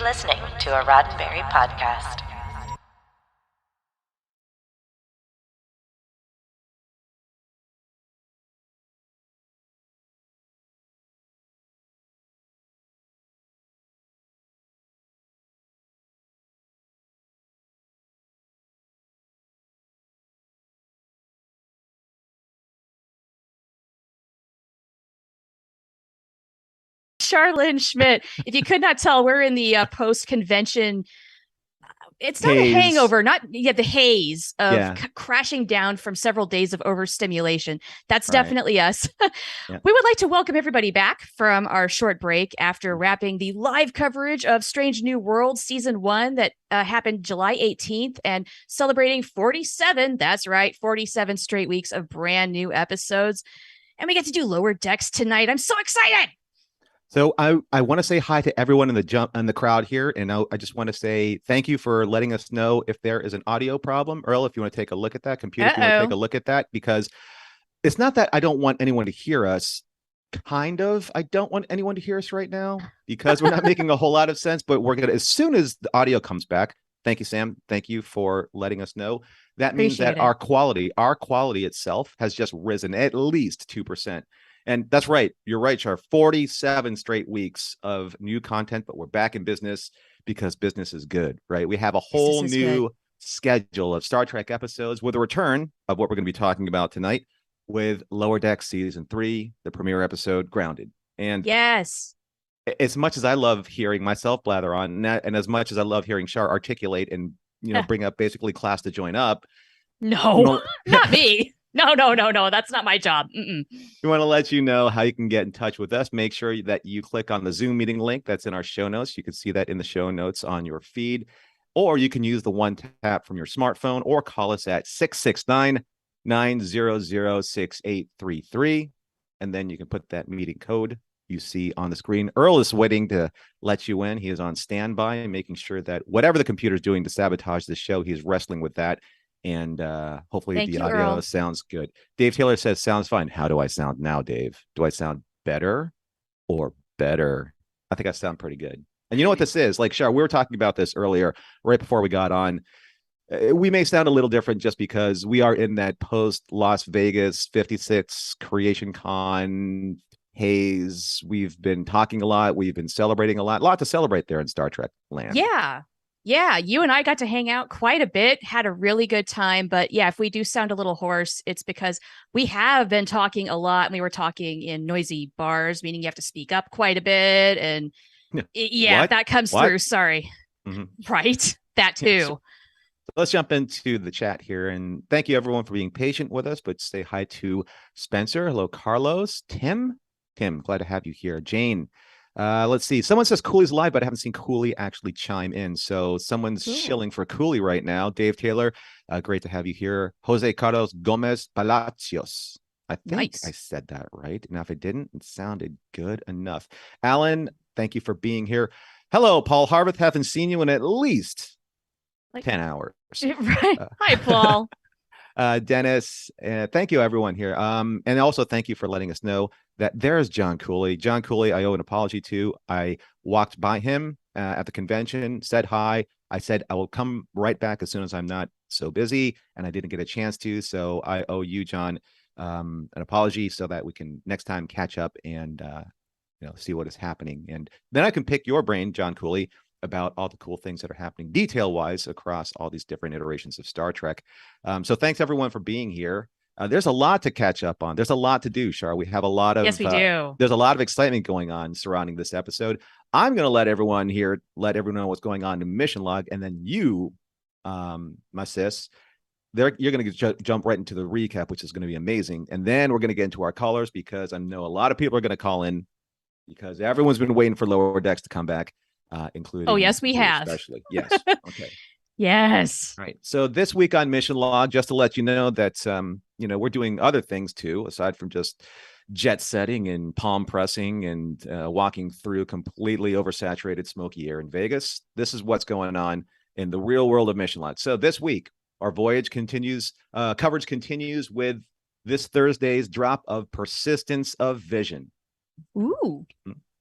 listening to a Roddenberry podcast. Charlene Schmidt. If you could not tell, we're in the post-convention. It's not Haze. a hangover, not yet the haze of Yeah. crashing down from several days of overstimulation. That's Right. definitely us. Yeah. We would like to welcome everybody back from our short break after wrapping the live coverage of Strange New Worlds Season 1 that happened July 18th and celebrating 47, that's right, 47 straight weeks of brand new episodes. And we get to do Lower Decks tonight. I'm so excited. So I want to say hi to everyone in the crowd here, and I just want to say thank you for letting us know if there is an audio problem. Earl, if you want to take a look at that, computer, if you want to take a look at that, because it's not that I don't want anyone to hear us. Kind of, I don't want anyone to hear us right now because we're not making a whole lot of sense. But we're gonna, as soon as the audio comes back. Thank you, Sam. Thank you for letting us know. That means that our quality itself has just risen at least 2%. And that's right. You're right, Char. 47 straight weeks of new content, but we're back in business because business is good, right? We have a whole new schedule of Star Trek episodes with a return of what we're going to be talking about tonight with Lower Decks Season 3, the premiere episode, Grounded. And yes, as much as I love hearing myself blather on, and as much as I love hearing Char articulate and bring up basically class to join up. No, not me. No. That's not my job. We want to let you know how you can get in touch with us. Make sure that you click on the Zoom meeting link that's in our show notes. You can see that in the show notes on your feed, or you can use the one tap from your smartphone or call us at 669-900-6833. And then you can put that meeting code you see on the screen. Earl is waiting to let you in. He is on standby and making sure that whatever the computer is doing to sabotage the show, he's wrestling with that. And hopefully the audio sounds good. Dave Taylor says, sounds fine. How do I sound now, Dave? Do I sound better or better? I think I sound pretty good. And you know what this is? Like, Char, we were talking about this earlier, right before we got on. We may sound a little different just because we are in that post Las Vegas 56 Creation Con haze. We've been talking a lot. We've been celebrating a lot to celebrate there in Star Trek land. Yeah, you and I got to hang out quite a bit, had a really good time. But yeah, if we do sound a little hoarse, it's because we have been talking a lot. And we were talking in noisy bars, meaning you have to speak up quite a bit. And that comes through. Sorry. Mm-hmm. Right. That too. Yeah, so let's jump into the chat here. And thank you, everyone, for being patient with us. But say hi to Spencer. Hello, Carlos. Tim, glad to have you here. Jane. Let's see. Someone says Cooley's live, but I haven't seen Cooley actually chime in. So someone's shilling for Cooley right now. Dave Taylor, great to have you here. Jose Carlos Gomez Palacios. I think I said that right. Now, if I didn't, it sounded good enough. Alan, thank you for being here. Hello, Paul Harveth. Haven't seen you in at least 10 hours. Right. Hi, Paul. Dennis, thank you, everyone here. And also thank you for letting us know that there's John Cooley. John Cooley, I owe an apology to. I walked by him at the convention, said hi. I said I will come right back as soon as I'm not so busy, and I didn't get a chance to. So I owe you, John, an apology so that we can next time catch up and see what is happening. And then I can pick your brain, John Cooley, about all the cool things that are happening detail-wise across all these different iterations of Star Trek. So thanks, everyone, for being here. There's a lot to catch up on. There's a lot to do, Char. We have a lot of we do. There's a lot of excitement going on surrounding this episode. I'm going to let everyone know what's going on in Mission Log, and then you, my sis, you're going to jump right into the recap, which is going to be amazing. And then we're going to get into our callers because I know a lot of people are going to call in because everyone's been waiting for Lower Decks to come back. Including yes, we have. Especially. Yes. Okay. Yes. All right. So this week on Mission Log, just to let you know that we're doing other things too, aside from just jet setting and palm pressing and walking through completely oversaturated smoky air in Vegas. This is what's going on in the real world of Mission Log. So this week, our voyage continues, coverage continues with this Thursday's drop of Persistence of Vision. Ooh,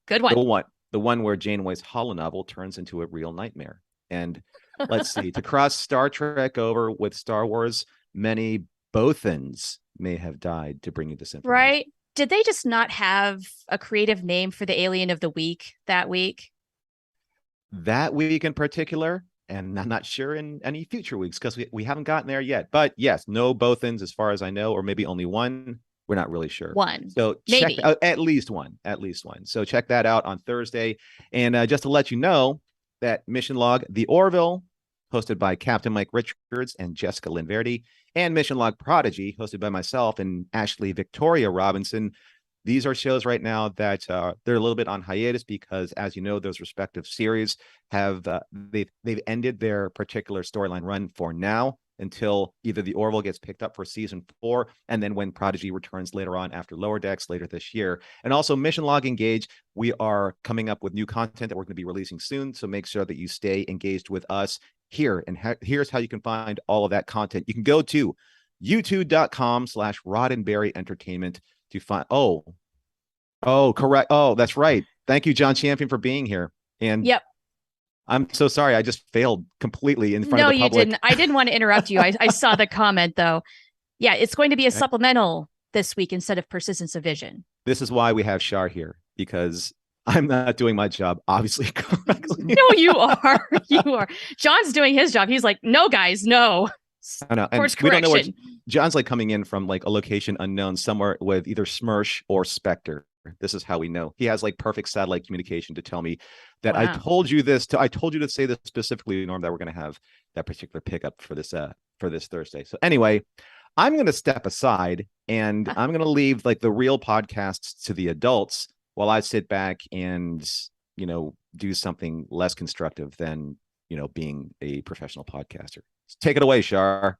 good one. the one where Janeway's holonovel turns into a real nightmare. And let's see, to cross Star Trek over with Star Wars, many Bothans may have died to bring you this information. Right? Did they just not have a creative name for the alien of the week that week? That week in particular, and I'm not sure in any future weeks because we haven't gotten there yet. But yes, no Bothans as far as I know, or maybe only one. We're not really sure. One. So check at least one. So check that out on Thursday. And just to let you know that Mission Log, The Orville, hosted by Captain Mike Richards and Jessica Lynn Verdi, and Mission Log Prodigy, hosted by myself and Ashley Victoria Robinson. These are shows right now that they're a little bit on hiatus because, as you know, those respective series have they've ended their particular storyline run for now until either The Orville gets picked up for season 4, and then when Prodigy returns later on after Lower Decks later this year. And also Mission Log Engage, we are coming up with new content that we're going to be releasing soon, so make sure that you stay engaged with us here. And here's how you can find all of that content. You can go to youtube.com/Roddenberry Entertainment to find correct. Oh, that's right. Thank you, John Champion, for being here. And yep. I'm so sorry. I just failed completely in front of the public. No, you didn't. I didn't want to interrupt you. I saw the comment, though. Yeah, it's going to be a supplemental this week instead of Persistence of Vision. This is why we have Char here, because I'm not doing my job, obviously, correctly. No, you are. You are. John's doing his job. He's like, no, guys, no. I know. And we don't know where John's like coming in from, like a location unknown somewhere with either Smirsh or Spectre. This is how we know. He has like perfect satellite communication to tell me that I told you this. I told you to say this specifically, Norm, that we're going to have that particular pickup for this Thursday. So anyway, I'm going to step aside and I'm going to leave like the real podcasts to the adults while I sit back and, do something less constructive than, being a professional podcaster. Take it away, Char.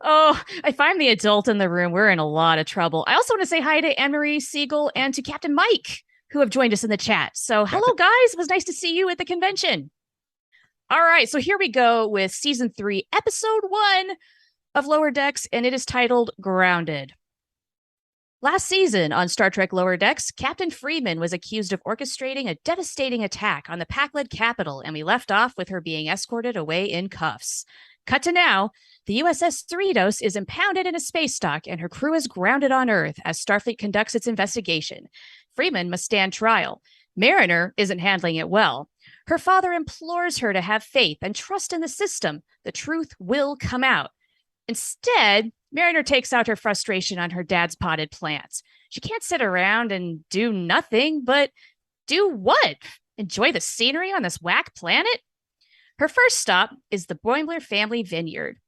Oh, if I'm the adult in the room, we're in a lot of trouble. I also want to say hi to Anne-Marie Siegel and to Captain Mike, who have joined us in the chat. So hello, guys. It was nice to see you at the convention. All right. So here we go with season 3, episode 1 of Lower Decks, and it is titled Grounded. Last season on Star Trek Lower Decks, Captain Freeman was accused of orchestrating a devastating attack on the Pac-led capital, and we left off with her being escorted away in cuffs. Cut to now, the USS Cerritos is impounded in a space dock, and her crew is grounded on Earth as Starfleet conducts its investigation. Freeman must stand trial. Mariner isn't handling it well. Her father implores her to have faith and trust in the system. The truth will come out. Instead, Mariner takes out her frustration on her dad's potted plants. She can't sit around and do nothing, but do what? Enjoy the scenery on this whack planet? Her first stop is the Boimler family vineyard.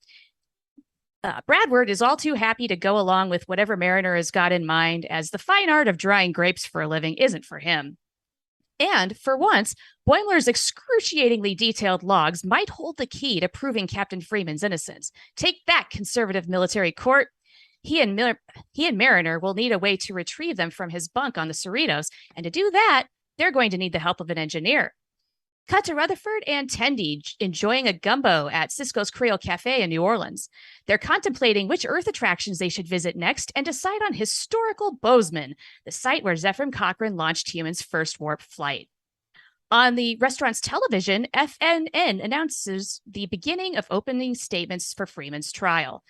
Bradward is all too happy to go along with whatever Mariner has got in mind, as the fine art of drying grapes for a living isn't for him. And, for once, Boimler's excruciatingly detailed logs might hold the key to proving Captain Freeman's innocence. Take that, conservative military court. He and Mariner will need a way to retrieve them from his bunk on the Cerritos, and to do that, they're going to need the help of an engineer. Cut to Rutherford and Tendi enjoying a gumbo at Cisco's Creole Cafe in New Orleans. They're contemplating which Earth attractions they should visit next and decide on historical Bozeman, the site where Zefram Cochrane launched humans' first warp flight. On the restaurant's television, FNN announces the beginning of opening statements for Freeman's trial.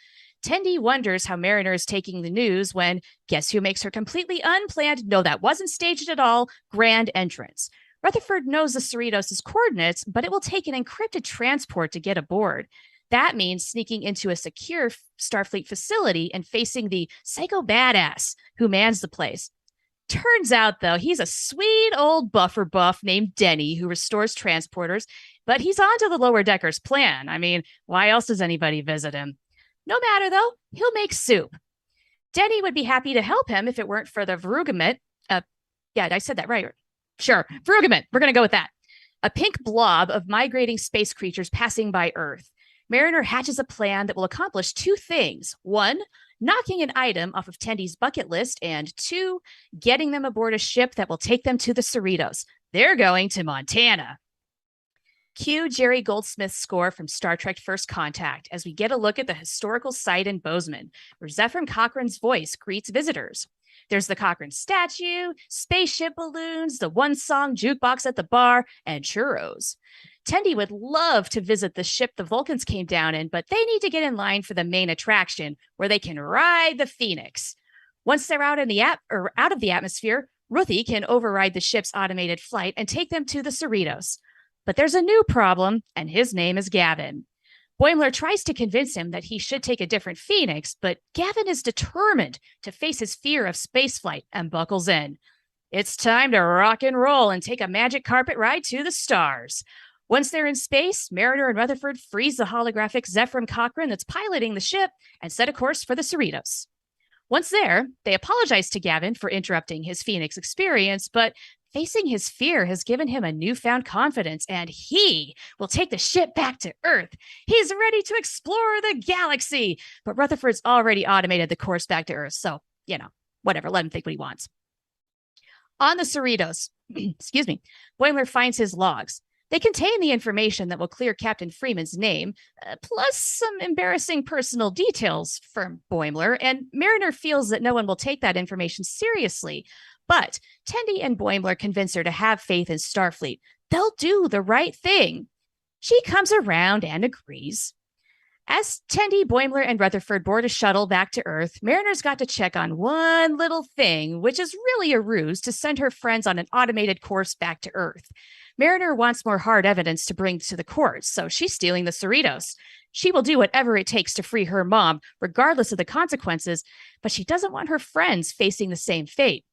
Tendi wonders how Mariner is taking the news when, guess who makes her completely unplanned, no, that wasn't staged at all, grand entrance. Rutherford knows the Cerritos' coordinates, but it will take an encrypted transport to get aboard. That means sneaking into a secure Starfleet facility and facing the psycho badass who mans the place. Turns out, though, he's a sweet old buffer buff named Denny who restores transporters, but he's onto the Lower Deckers' plan. I mean, why else does anybody visit him? No matter, though, he'll make soup. Denny would be happy to help him if it weren't for the Vrugament. Yeah, I said that right. Sure, Vrugament. We're going to go with that. A pink blob of migrating space creatures passing by Earth. Mariner hatches a plan that will accomplish 2 things. 1, knocking an item off of Tendi's bucket list, and 2, getting them aboard a ship that will take them to the Cerritos. They're going to Montana. Cue Jerry Goldsmith's score from Star Trek First Contact as we get a look at the historical site in Bozeman, where Zefram Cochrane's voice greets visitors. There's the Cochrane statue, spaceship balloons, the one-song jukebox at the bar, and churros. Tendi would love to visit the ship the Vulcans came down in, but they need to get in line for the main attraction, where they can ride the Phoenix. Once they're out of the atmosphere, Ruthie can override the ship's automated flight and take them to the Cerritos. But there's a new problem, and his name is Gavin. Boimler tries to convince him that he should take a different Phoenix, but Gavin is determined to face his fear of spaceflight and buckles in. It's time to rock and roll and take a magic carpet ride to the stars. Once they're in space, Mariner and Rutherford freeze the holographic Zephram Cochrane that's piloting the ship and set a course for the Cerritos. Once there, they apologize to Gavin for interrupting his Phoenix experience, but facing his fear has given him a newfound confidence, and he will take the ship back to Earth. He's ready to explore the galaxy, but Rutherford's already automated the course back to Earth, so, whatever, let him think what he wants. On the Cerritos, Boimler finds his logs. They contain the information that will clear Captain Freeman's name, plus some embarrassing personal details for Boimler, and Mariner feels that no one will take that information seriously. But Tendi and Boimler convince her to have faith in Starfleet. They'll do the right thing. She comes around and agrees. As Tendi, Boimler, and Rutherford board a shuttle back to Earth, Mariner's got to check on one little thing, which is really a ruse to send her friends on an automated course back to Earth. Mariner wants more hard evidence to bring to the court, so she's stealing the Cerritos. She will do whatever it takes to free her mom, regardless of the consequences, but she doesn't want her friends facing the same fate.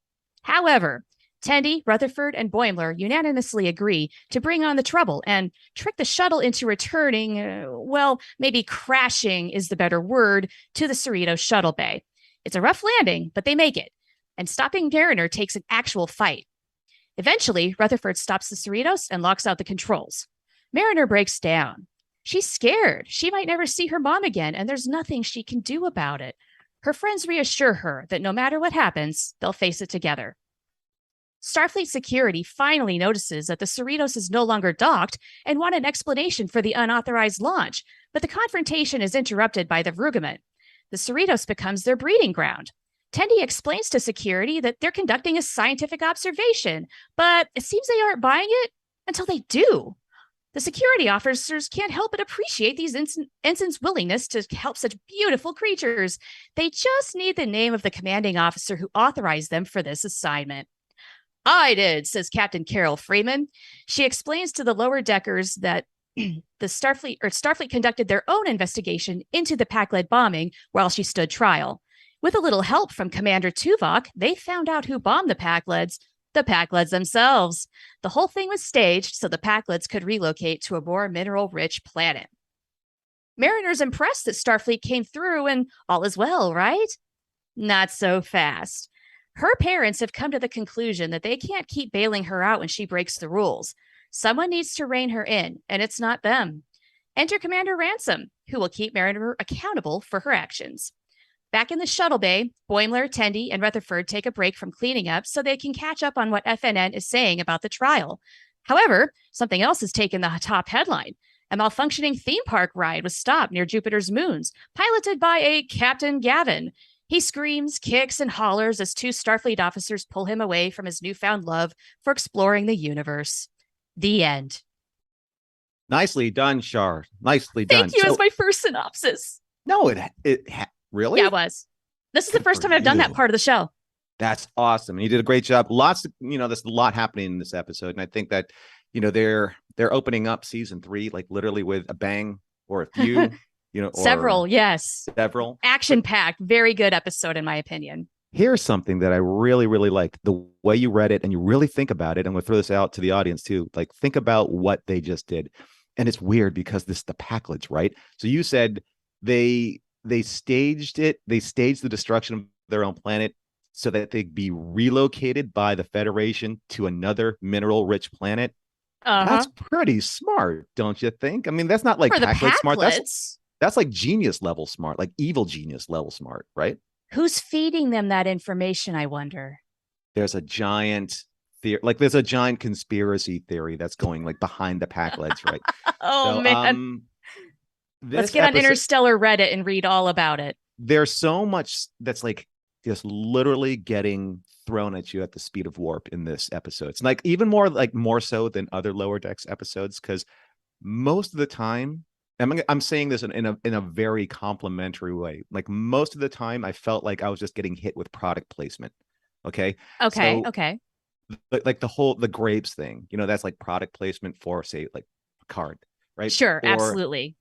However, Tendi, Rutherford, and Boimler unanimously agree to bring on the trouble and trick the shuttle into returning, maybe crashing is the better word, to the Cerritos shuttle bay. It's a rough landing, but they make it, and stopping Mariner takes an actual fight. Eventually, Rutherford stops the Cerritos and locks out the controls. Mariner breaks down. She's scared. She might never see her mom again, and there's nothing she can do about it. Her friends reassure her that no matter what happens, they'll face it together. Starfleet security finally notices that the Cerritos is no longer docked and want an explanation for the unauthorized launch, but the confrontation is interrupted by the Vrugament. The Cerritos becomes their breeding ground. Tendi explains to security that they're conducting a scientific observation, but it seems they aren't buying it until they do. The security officers can't help but appreciate these ensigns' willingness to help such beautiful creatures. They just need the name of the commanding officer who authorized them for this assignment. I did, says Captain Carol Freeman. She explains to the lower deckers that Starfleet conducted their own investigation into the Pakled bombing while she stood trial. With a little help from Commander Tuvok, they found out who bombed the Pakleds themselves. The whole thing was staged so the Pakleds could relocate to a more mineral-rich planet. Mariner's impressed that Starfleet came through and all is well, right? Not so fast. Her parents have come to the conclusion that they can't keep bailing her out when she breaks the rules. Someone needs to rein her in, and it's not them. Enter Commander Ransom, who will keep Mariner accountable for her actions. Back in the shuttle bay, Boimler, Tendi, and Rutherford take a break from cleaning up so they can catch up on what FNN is saying about the trial. However, something else has taken the top headline. A malfunctioning theme park ride was stopped near Jupiter's moons, piloted by a Captain Gavin. He screams, kicks, and hollers as two Starfleet officers pull him away from his newfound love for exploring the universe. The end. Nicely done, Char. Nicely done. Thank you as my first synopsis. No, really? Yeah, it was. This is the first time I've done that part of the show. That's awesome. You did a great job. There's a lot happening in this episode. And I think that, they're opening up season 3, like literally with a bang or a few, Several, yes. Several. Action-packed, very good episode, in my opinion. Here's something that I really, really liked. The way you read it and you really think about it. I'm going to throw this out to the audience too. Like, think about what they just did. And it's weird because this is the Pakleds, right? So you said they staged it. They staged the destruction of their own planet so that they'd be relocated by the Federation to another mineral-rich planet. That's pretty smart, don't you think? I mean, that's not like Pakled smart. That's like genius level smart, like evil genius level smart, right? Who's feeding them that information, I wonder? There's a giant there's a giant conspiracy theory that's going like behind the Pakleds, right? Man. Let's get on Interstellar Reddit and read all about it. There's so much that's like just literally getting thrown at you at the speed of warp in this episode. It's like even more so than other Lower Decks episodes, because most of the time, I'm saying this in a very complimentary way. Like most of the time, I felt like I was just getting hit with product placement. Okay. Okay. So, Okay. like the grapes thing, that's like product placement for, say, like Picard, right? Sure. Or Absolutely.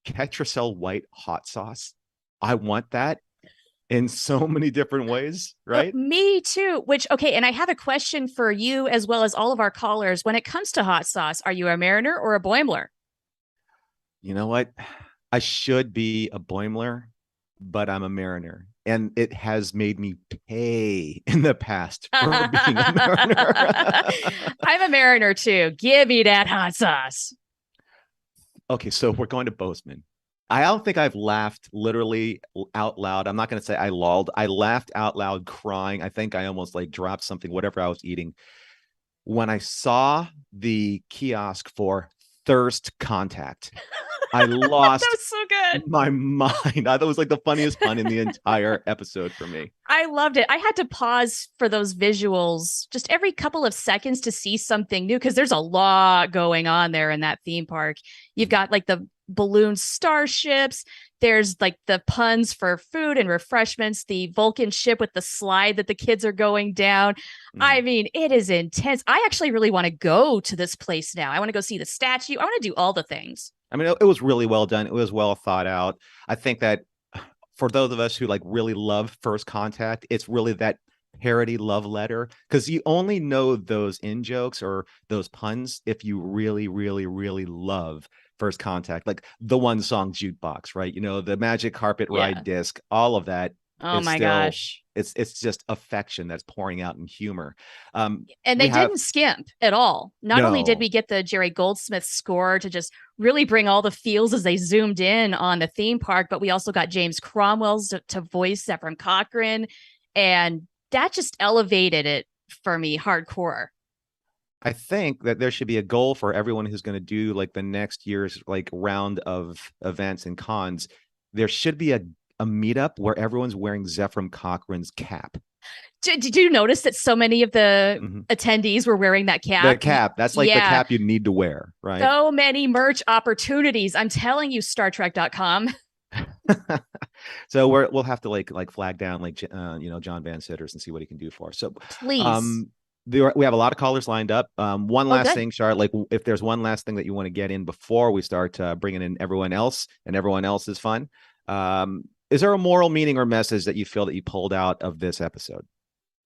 Ketracel white hot sauce. I want that in so many different ways, right? Me too. Okay, and I have a question for you as well as all of our callers. When it comes to hot sauce, are you a Mariner or a Boimler? You know what? I should be a Boimler, but I'm a Mariner. And it has made me pay in the past for being a Mariner. I'm a Mariner too. Give me that hot sauce. Okay, so we're going to Bozeman. I don't think I've laughed literally out loud. I'm not going to say I lulled. I laughed out loud crying. I think I almost like dropped something, whatever I was eating, when I saw the kiosk for Thirst Contact. I lost that was so good. my mind. I thought it was like the funniest pun in the entire episode for me. I loved it. I had to pause for those visuals just every couple of seconds to see something new because there's a lot going on there in that theme park. You've got like the balloon starships. There's like the puns for food and refreshments, the Vulcan ship with the slide that the kids are going down. I mean, it is intense. I actually really want to go to this place now. I want to go see the statue. I want to do all the things. I mean, it was really well done. It was well thought out. I think that for those of us who like really love First Contact, it's really that parody love letter, because you only know those in jokes or those puns if you really, really, really love First Contact, like the one song Jukebox, right? The Magic Carpet Ride disc, all of that. Oh my gosh. It's just affection that's pouring out in humor. And they didn't skimp at all. Not only did we get the Jerry Goldsmith score to just really bring all the feels as they zoomed in on the theme park, but we also got James Cromwell's to voice Zefram Cochrane. And that just elevated it for me hardcore. I think that there should be a goal for everyone who's going to do like the next year's like round of events and cons. There should be a meetup where everyone's wearing Zefram Cochrane's cap. Did you notice that so many of the attendees were wearing that cap? The cap. That's like the cap you need to wear, right? So many merch opportunities. I'm telling you, StarTrek.com. So we'll have to like flag down like John Van Sitters and see what he can do for us. So please. We have a lot of callers lined up. One last thing, Char, like if there's one last thing that you want to get in before we start bringing in everyone else and everyone else's fun. Is there a moral meaning or message that you feel that you pulled out of this episode?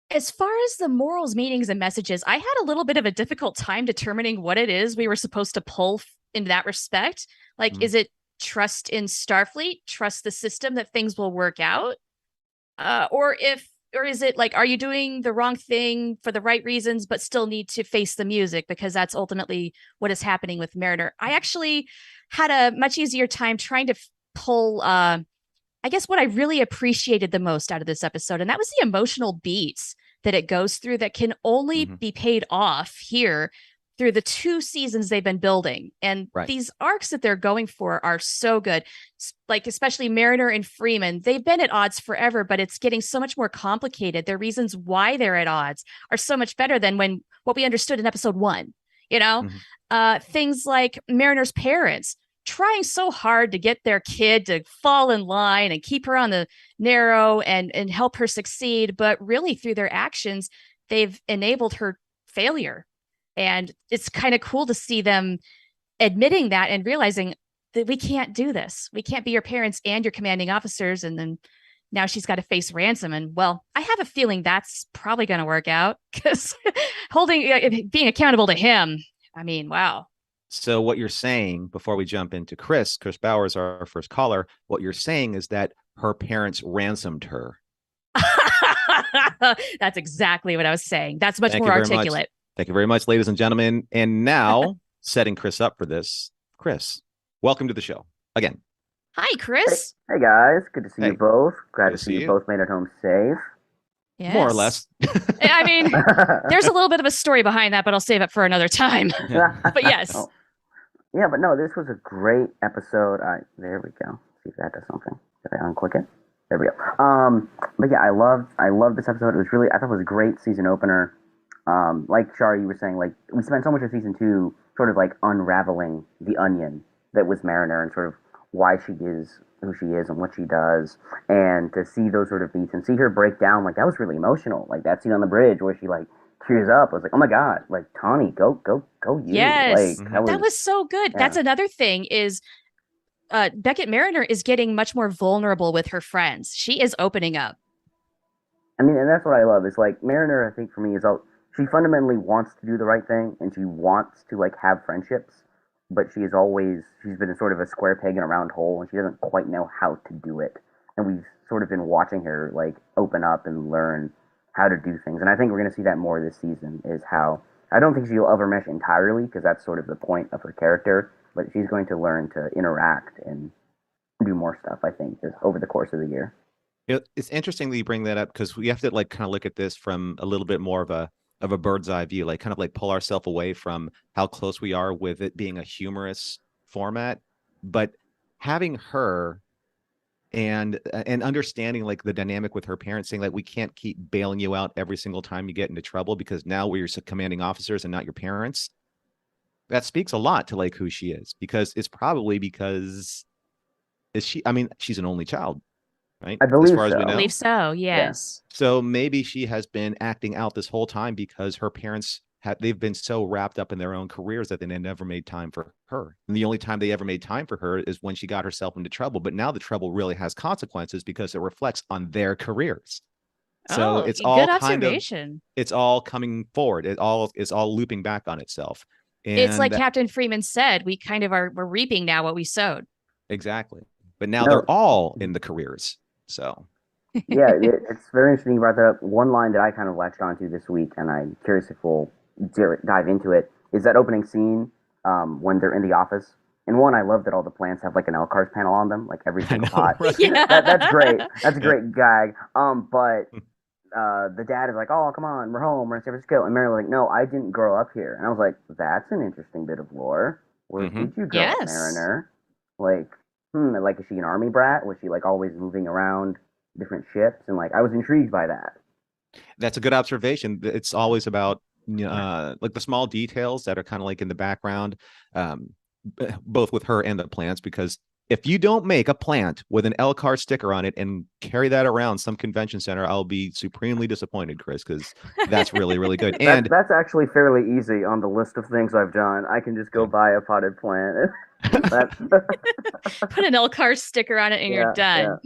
As far as the morals, meanings, and messages, I had a little bit of a difficult time determining what it is we were supposed to pull in that respect. Like, is it trust in Starfleet, trust the system that things will work out? Or is it like, are you doing the wrong thing for the right reasons, but still need to face the music? Because that's ultimately what is happening with Mariner. I actually had a much easier time trying to pull, I guess what I really appreciated the most out of this episode, and that was the emotional beats that it goes through that can only be paid off here through the 2 seasons they've been building. And these arcs that they're going for are so good. Like, especially Mariner and Freeman, they've been at odds forever, but it's getting so much more complicated. Their reasons why they're at odds are so much better than what we understood in episode 1, things like Mariner's parents trying so hard to get their kid to fall in line and keep her on the narrow and help her succeed. But really through their actions, they've enabled her failure. And it's kind of cool to see them admitting that and realizing that we can't do this. We can't be your parents and your commanding officers. And then now she's got to face ransom. And well, I have a feeling that's probably going to work out because being accountable to him. I mean, wow. So what you're saying, before we jump into Chris Bauer is our first caller, what you're saying is that her parents ransomed her. That's exactly what I was saying. That's much more articulate. Thank you very much, ladies and gentlemen. And now, setting Chris up for this, Chris, welcome to the show again. Hi, Chris. Hey guys. Good to see you both. Glad to see you both made it home safe. Yes. More or less. I mean, there's a little bit of a story behind that, but I'll save it for another time. But yes. Yeah, but no, this was a great episode. There we go. See if that does something. Did I unclick it? There we go. But yeah, I loved this episode. It was really, I thought it was a great season opener. Like Char, you were saying, like we spent so much of season two sort of like unraveling the onion that was Mariner and sort of why she is who she is and what she does, and to see those sort of beats and see her break down, like that was really emotional. Like that scene on the bridge where she like tears up. I was like, oh my god, like Tawny, go you. Yes, Like that was so good. Yeah. That's another thing is Beckett Mariner is getting much more vulnerable with her friends. She is opening up. I mean, and that's what I love. Is like Mariner. I think for me is all she fundamentally wants to do the right thing, and she wants to like have friendships, but she's been sort of a square peg in a round hole, and she doesn't quite know how to do it. And we've sort of been watching her like open up and learn how to do things. And I think we're going to see that more this season. Is how I don't think she'll ever mesh entirely because that's sort of the point of her character, but she's going to learn to interact and do more stuff. I think just over the course of the year. It's interesting that you bring that up because we have to like kind of look at this from a little bit more of a bird's eye view, like kind of like pull ourselves away from how close we are with it being a humorous format, but having her and understanding like the dynamic with her parents saying like we can't keep bailing you out every single time you get into trouble because now we're your commanding officers and not your parents. That speaks a lot to like who she is, because it's probably because she's an only child, right? I believe as far so. as we know. I believe so, yes. Yeah. So maybe she has been acting out this whole time because her parents they've been so wrapped up in their own careers that they never made time for her. And the only time they ever made time for her is when she got herself into trouble. But now the trouble really has consequences because it reflects on their careers. So it's all good observation. It's all coming forward. It's all looping back on itself. And it's like Captain Freeman said, we kind of we're reaping now what we sowed. Exactly. But now they're all in the careers. So yeah, it's very interesting you brought that up. One line that I kind of latched onto this week, and I'm curious if we'll dive into it, is that opening scene when they're in the office. And one, I love that all the plants have like an LCARS panel on them, like every single pot. Right? Yeah. That's great. That's a great gag. But the dad is like, "Oh, come on, we're home, we're in San Francisco," and Mary's like, "No, I didn't grow up here." And I was like, "That's an interesting bit of lore. Where did you grow up, Mariner? Like, like is she an army brat? Was she like always moving around different ships?" And like I was intrigued by that. That's a good observation. It's always about like the small details that are kind of like in the background, both with her and the plants, because if you don't make a plant with an LCAR sticker on it and carry that around some convention center, I'll be supremely disappointed, Chris, because that's really, really good. And that's actually fairly easy on the list of things I've done. I can just go buy a potted plant. Put an LCAR sticker on it and you're done.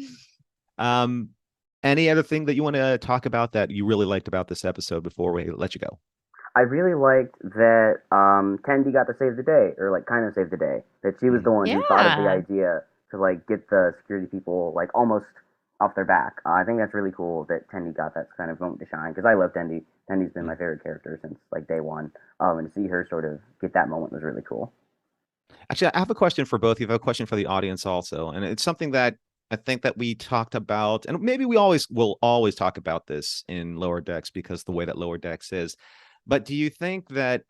Yeah. Any other thing that you want to talk about that you really liked about this episode before we let you go? I really liked that Tendi got to save the day, or like kind of save the day. That she was the one who thought of the idea to like get the security people like almost off their back. I think that's really cool that Tendi got that kind of moment to shine, because I love Tendi. Tendi's been my favorite character since like day one. And to see her sort of get that moment was really cool. Actually, I have a question for both of you. I have a question for the audience also, and it's something that I think that we talked about, and maybe we will always talk about this in Lower Decks because the way that Lower Decks is. But do you think that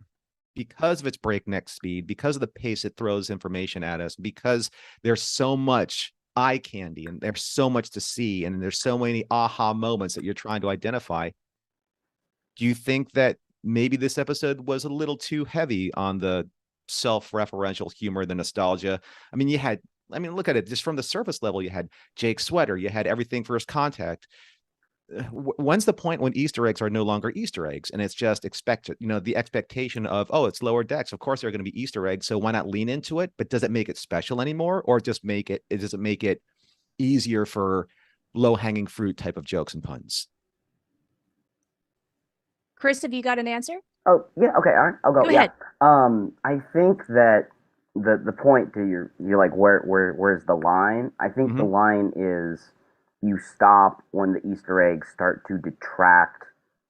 because of its breakneck speed, because of the pace it throws information at us, because there's so much eye candy and there's so much to see and there's so many aha moments that you're trying to identify, do you think that maybe this episode was a little too heavy on the self-referential humor, the nostalgia? I mean, look at it just from the surface level. You had Jake's sweater, you had everything First Contact. When's the point when Easter eggs are no longer Easter eggs and it's just expected, the expectation of, oh, it's Lower Decks, of course there are going to be Easter eggs, so why not lean into it? But does it make it special anymore, or does it make it easier for low-hanging fruit type of jokes and puns? Chris, have you got an answer? Oh yeah, okay, all right, I'll go. Go ahead. I think that the point to you're like where's the line? I think the line is you stop when the Easter eggs start to detract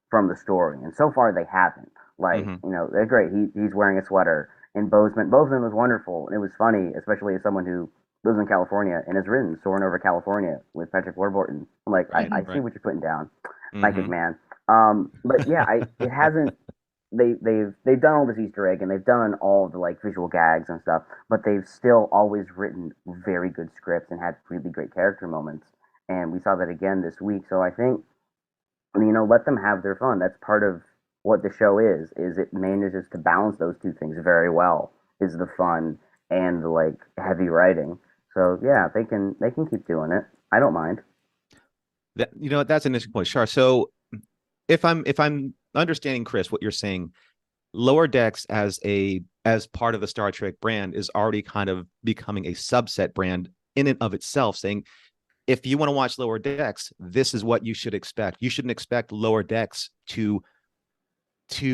from the story, and so far they haven't. Like they're great. He's wearing a sweater, and Bozeman was wonderful, and it was funny, especially as someone who lives in California and has written Soaring Over California with Patrick Warburton. I'm like, I see what you're putting down, psychic man. But yeah, it hasn't. They've done all this Easter egg and they've done all the like visual gags and stuff, but they've still always written very good scripts and had really great character moments. and we saw that again this week. So I think, let them have their fun. That's part of what the show is it manages to balance those two things very well, is the fun and the like heavy writing. So yeah, they can keep doing it. I don't mind. That's an interesting point, Char. So if I'm understanding, Chris, what you're saying, Lower Decks as part of the Star Trek brand is already kind of becoming a subset brand in and of itself, saying, if you want to watch Lower Decks, this is what you should expect. You shouldn't expect Lower Decks to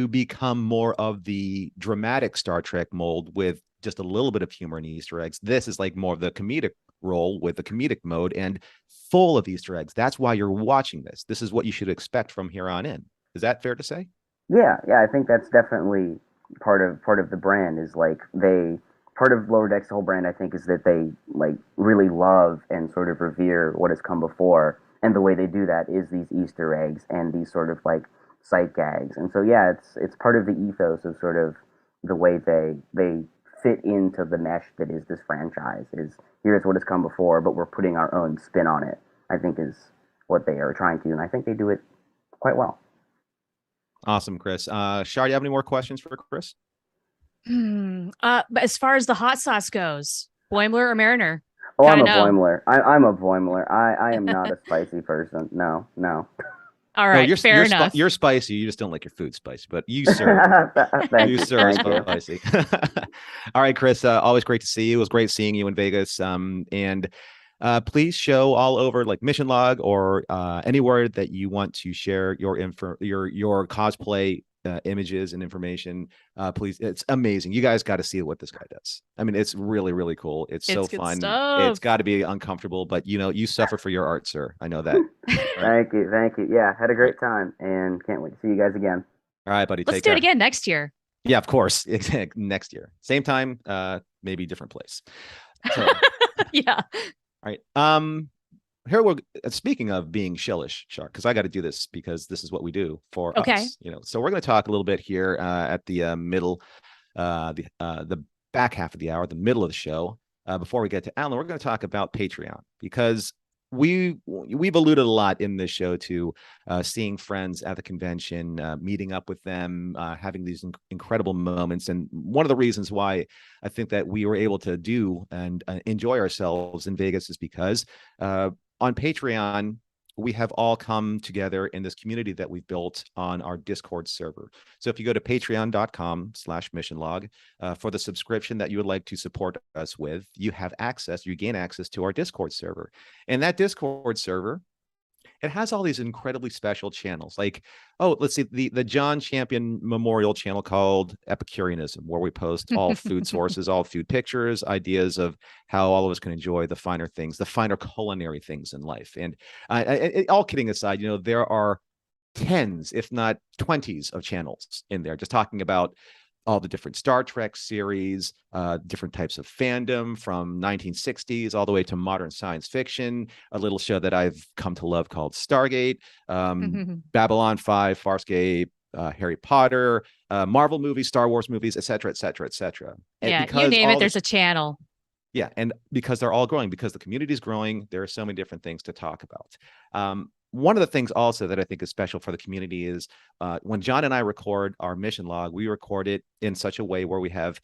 become more of the dramatic Star Trek mold with just a little bit of humor and Easter eggs. This is like more of the comedic role with the comedic mode and full of Easter eggs. That's why you're watching this. This is what you should expect from here on in. Is that fair to say? Yeah, I think that's definitely part of the brand is like they part of Lower Decks' whole brand. I think is that they like really love and sort of revere what has come before, and the way they do that is these Easter eggs and these sort of like sight gags. And so yeah, it's part of the ethos of sort of the way they fit into the mesh that is this franchise. Is here's what has come before, but we're putting our own spin on it. I think is what they are trying to, and I think they do it quite well. Awesome, Chris. Char, do you have any more questions for Chris? But as far as the hot sauce goes, Boimler or Mariner? Oh, I'm a Boimler. I'm a Boimler. I am not a spicy person. No. All right, fair enough. You're spicy. You just don't like your food spicy, but you, sir, are spicy. All right, Chris. Always great to see you. It was great seeing you in Vegas. And please show all over like Mission Log or anywhere that you want to share your cosplay images and information. Please, it's amazing. You guys got to see what this guy does. I mean, it's really, really cool. It's so fun. Stuff. It's got to be uncomfortable, but you suffer for your art, sir. I know that. Right. Thank you. Yeah, had a great time and can't wait to see you guys again. All right, buddy. Let's do it again next year. Yeah, of course. Next year, same time, maybe different place. So, yeah. All right. Here we're speaking of being shillish, Shark, because I got to do this because this is what we do for us. So we're going to talk a little bit here at the middle, the back half of the hour, the middle of the show. Before we get to Alan, we're going to talk about Patreon because we've alluded a lot in this show to seeing friends at the convention, meeting up with them, having these incredible moments. And one of the reasons why I think that we were able to do and enjoy ourselves in Vegas is because on Patreon, we have all come together in this community that we've built on our Discord server. So if you go to patreon.com/missionlog for the subscription that you would like to support us with, you gain access to our Discord server. And that Discord server, it has all these incredibly special channels. Like, let's see, the John Champion Memorial channel called Epicureanism, where we post all food sources, all food pictures, ideas of how all of us can enjoy the finer things, the finer culinary things in life. And all kidding aside, there are tens, if not 20s of channels in there just talking about all the different Star Trek series, different types of fandom from 1960s all the way to modern science fiction, a little show that I've come to love called Stargate, Babylon 5, Farscape, Harry Potter, Marvel movies, Star Wars movies, et cetera, et cetera, et cetera. Yeah, you name it, there's a channel. Yeah, and because they're all growing, because the community is growing, there are so many different things to talk about. One of the things also that I think is special for the community is when John and I record our mission log, we record it in such a way where we have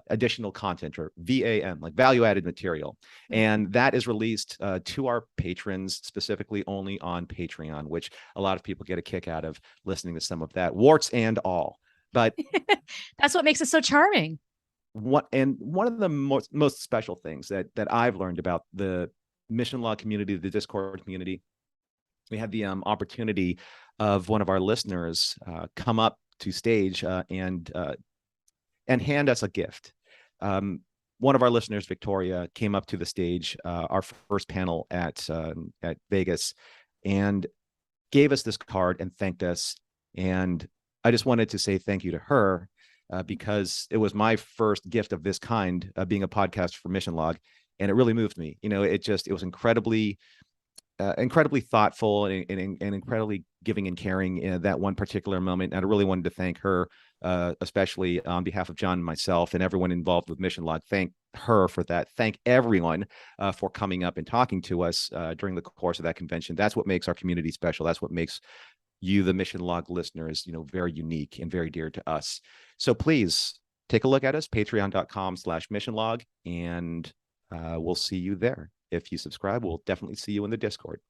additional content, or VAM, like value-added material. And that is released to our patrons, specifically only on Patreon, which a lot of people get a kick out of listening to some of that, warts and all. But that's what makes it so charming. One of the most special things that I've learned about the mission log community, the Discord community, we had the opportunity of one of our listeners come up to stage and hand us a gift. One of our listeners, Victoria, came up to the stage, our first panel at Vegas, and gave us this card and thanked us. And I just wanted to say thank you to her because it was my first gift of this kind, being a podcast for Mission Log, and it really moved me. It was incredibly incredibly thoughtful and incredibly giving and caring in that one particular moment. And I really wanted to thank her, especially on behalf of John and myself and everyone involved with Mission Log. Thank her for that. Thank everyone for coming up and talking to us during the course of that convention. That's what makes our community special. That's what makes you, the Mission Log listeners, very unique and very dear to us. So please take a look at us, patreon.com/missionlog, and we'll see you there. If you subscribe, we'll definitely see you in the Discord.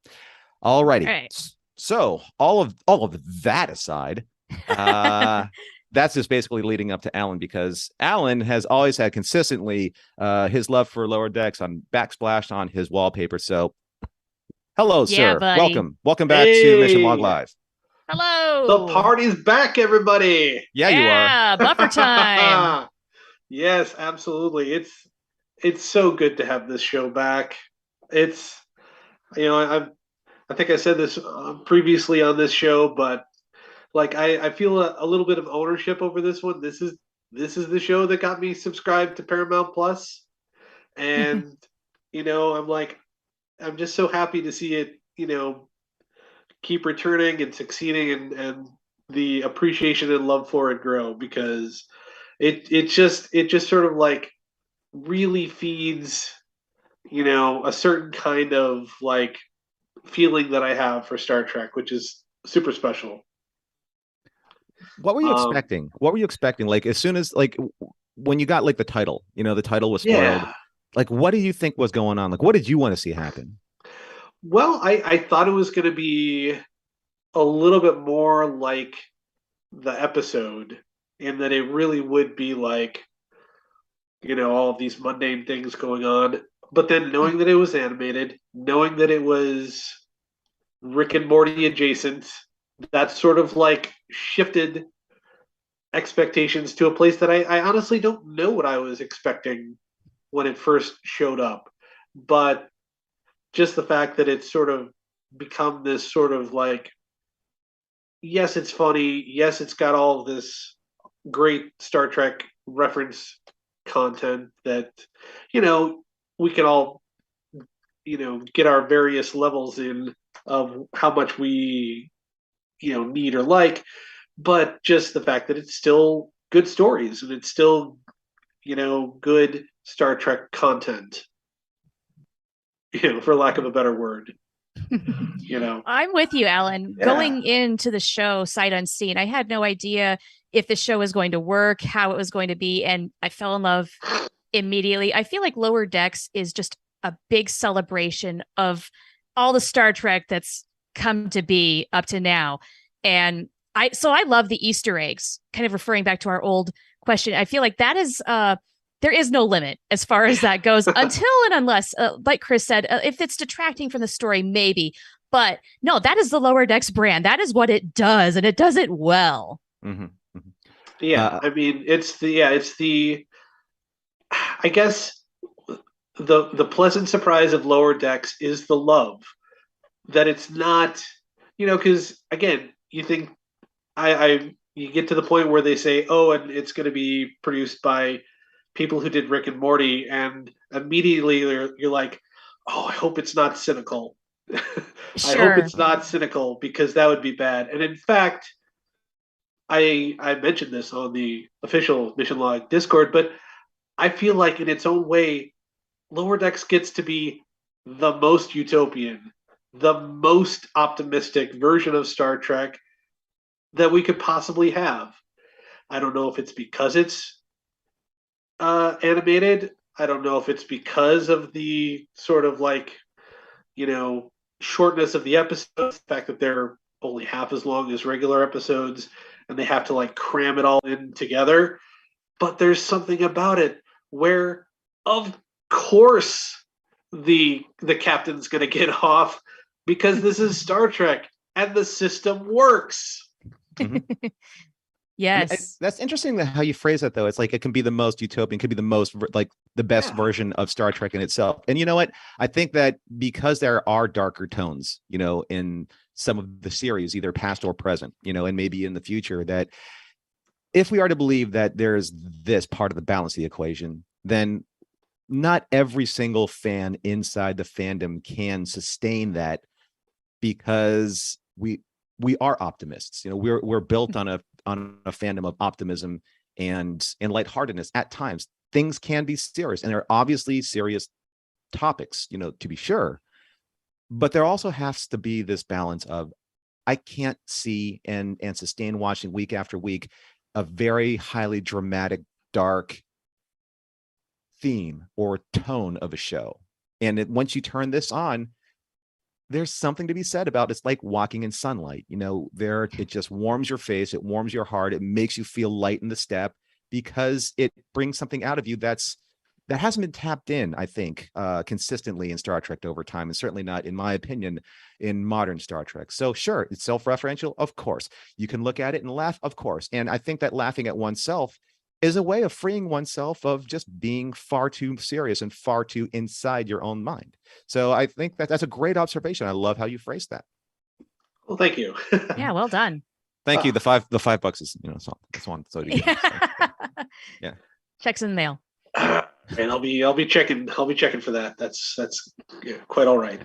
All righty. So all of that aside, that's just basically leading up to Alan, because Alan has always had consistently his love for Lower Decks on backsplash on his wallpaper. So hello, sir. Buddy. Welcome back to Mission Log Live. Hello. The party's back, everybody. Yeah, you are. Buffer time. Yes, absolutely. It's so good to have this show back. It's, I think I said this previously on this show, but like I feel a little bit of ownership over this one. This is the show that got me subscribed to Paramount Plus, and I'm just so happy to see it, keep returning and succeeding, and the appreciation and love for it grow, because it just sort of like really feeds a certain kind of like feeling that I have for Star Trek, which is super special. What were you expecting? What were you expecting? Like, as soon as, like, when you got like the title, the title was spoiled. Yeah. Like, what do you think was going on? Like, what did you want to see happen? Well, I thought it was going to be a little bit more like the episode, in that it really would be like, all of these mundane things going on. But then knowing that it was animated, knowing that it was Rick and Morty adjacent, that sort of like shifted expectations to a place that I honestly don't know what I was expecting when it first showed up. But just the fact that it's sort of become this sort of like, yes, it's funny. Yes, it's got all of this great Star Trek reference content that, we can all, get our various levels in of how much we, need or like. But just the fact that it's still good stories, and it's still, good Star Trek content, for lack of a better word. I'm with you, Alan. Yeah. Going into the show sight unseen, I had no idea if the show was going to work, how it was going to be, and I fell in love immediately. I feel like Lower Decks is just a big celebration of all the Star Trek that's come to be up to now. And I love the Easter eggs, kind of referring back to our old question. I feel like that is there is no limit as far as that goes until and unless, like Chris said, if it's detracting from the story, maybe. But no, that is the Lower Decks brand. That is what it does, and it does it well. Mm-hmm. Mm-hmm. Yeah, I mean, it's the I guess the pleasant surprise of Lower Decks is the love that it's not, because again, you think you get to the point where they say, oh, and it's going to be produced by people who did Rick and Morty, and immediately you're like, oh, I hope it's not cynical. Sure. I hope it's not cynical, because that would be bad. And in fact, I mentioned this on the official Mission Log Discord, but I feel like in its own way, Lower Decks gets to be the most utopian, the most optimistic version of Star Trek that we could possibly have. I don't know if it's because it's animated. I don't know if it's because of the sort of like, shortness of the episodes, the fact that they're only half as long as regular episodes, and they have to like cram it all in together. But there's something about it where, of course, the captain's going to get off, because this is Star Trek and the system works. Mm-hmm. Yes. That's interesting how you phrase that, though. It's like it can be the most utopian, could be the most like the best version of Star Trek in itself. And you know what? I think that because there are darker tones, in some of the series, either past or present, and maybe in the future, that if we are to believe that there's this part of the balance of the equation, then not every single fan inside the fandom can sustain that because we are optimists. We're built on a fandom of optimism and lightheartedness. At times things can be serious, and there are obviously serious topics, to be sure, but there also has to be this balance of, I can't see and sustain watching week after week a very highly dramatic, dark theme or tone of a show. And once you turn this on, there's something to be said about it's like walking in sunlight. It just warms your face, it warms your heart, it makes you feel light in the step, because it brings something out of you that hasn't been tapped in, I think, consistently in Star Trek over time, and certainly not, in my opinion, in modern Star Trek. So sure, it's self-referential, of course. You can look at it and laugh, of course. And I think that laughing at oneself is a way of freeing oneself of just being far too serious and far too inside your own mind. So I think that's a great observation. I love how you phrased that. Well, thank you. Yeah, well done. Thank you. The $5 is, it's on. So yeah. Checks in the mail. And I'll be checking for that. That's quite all right.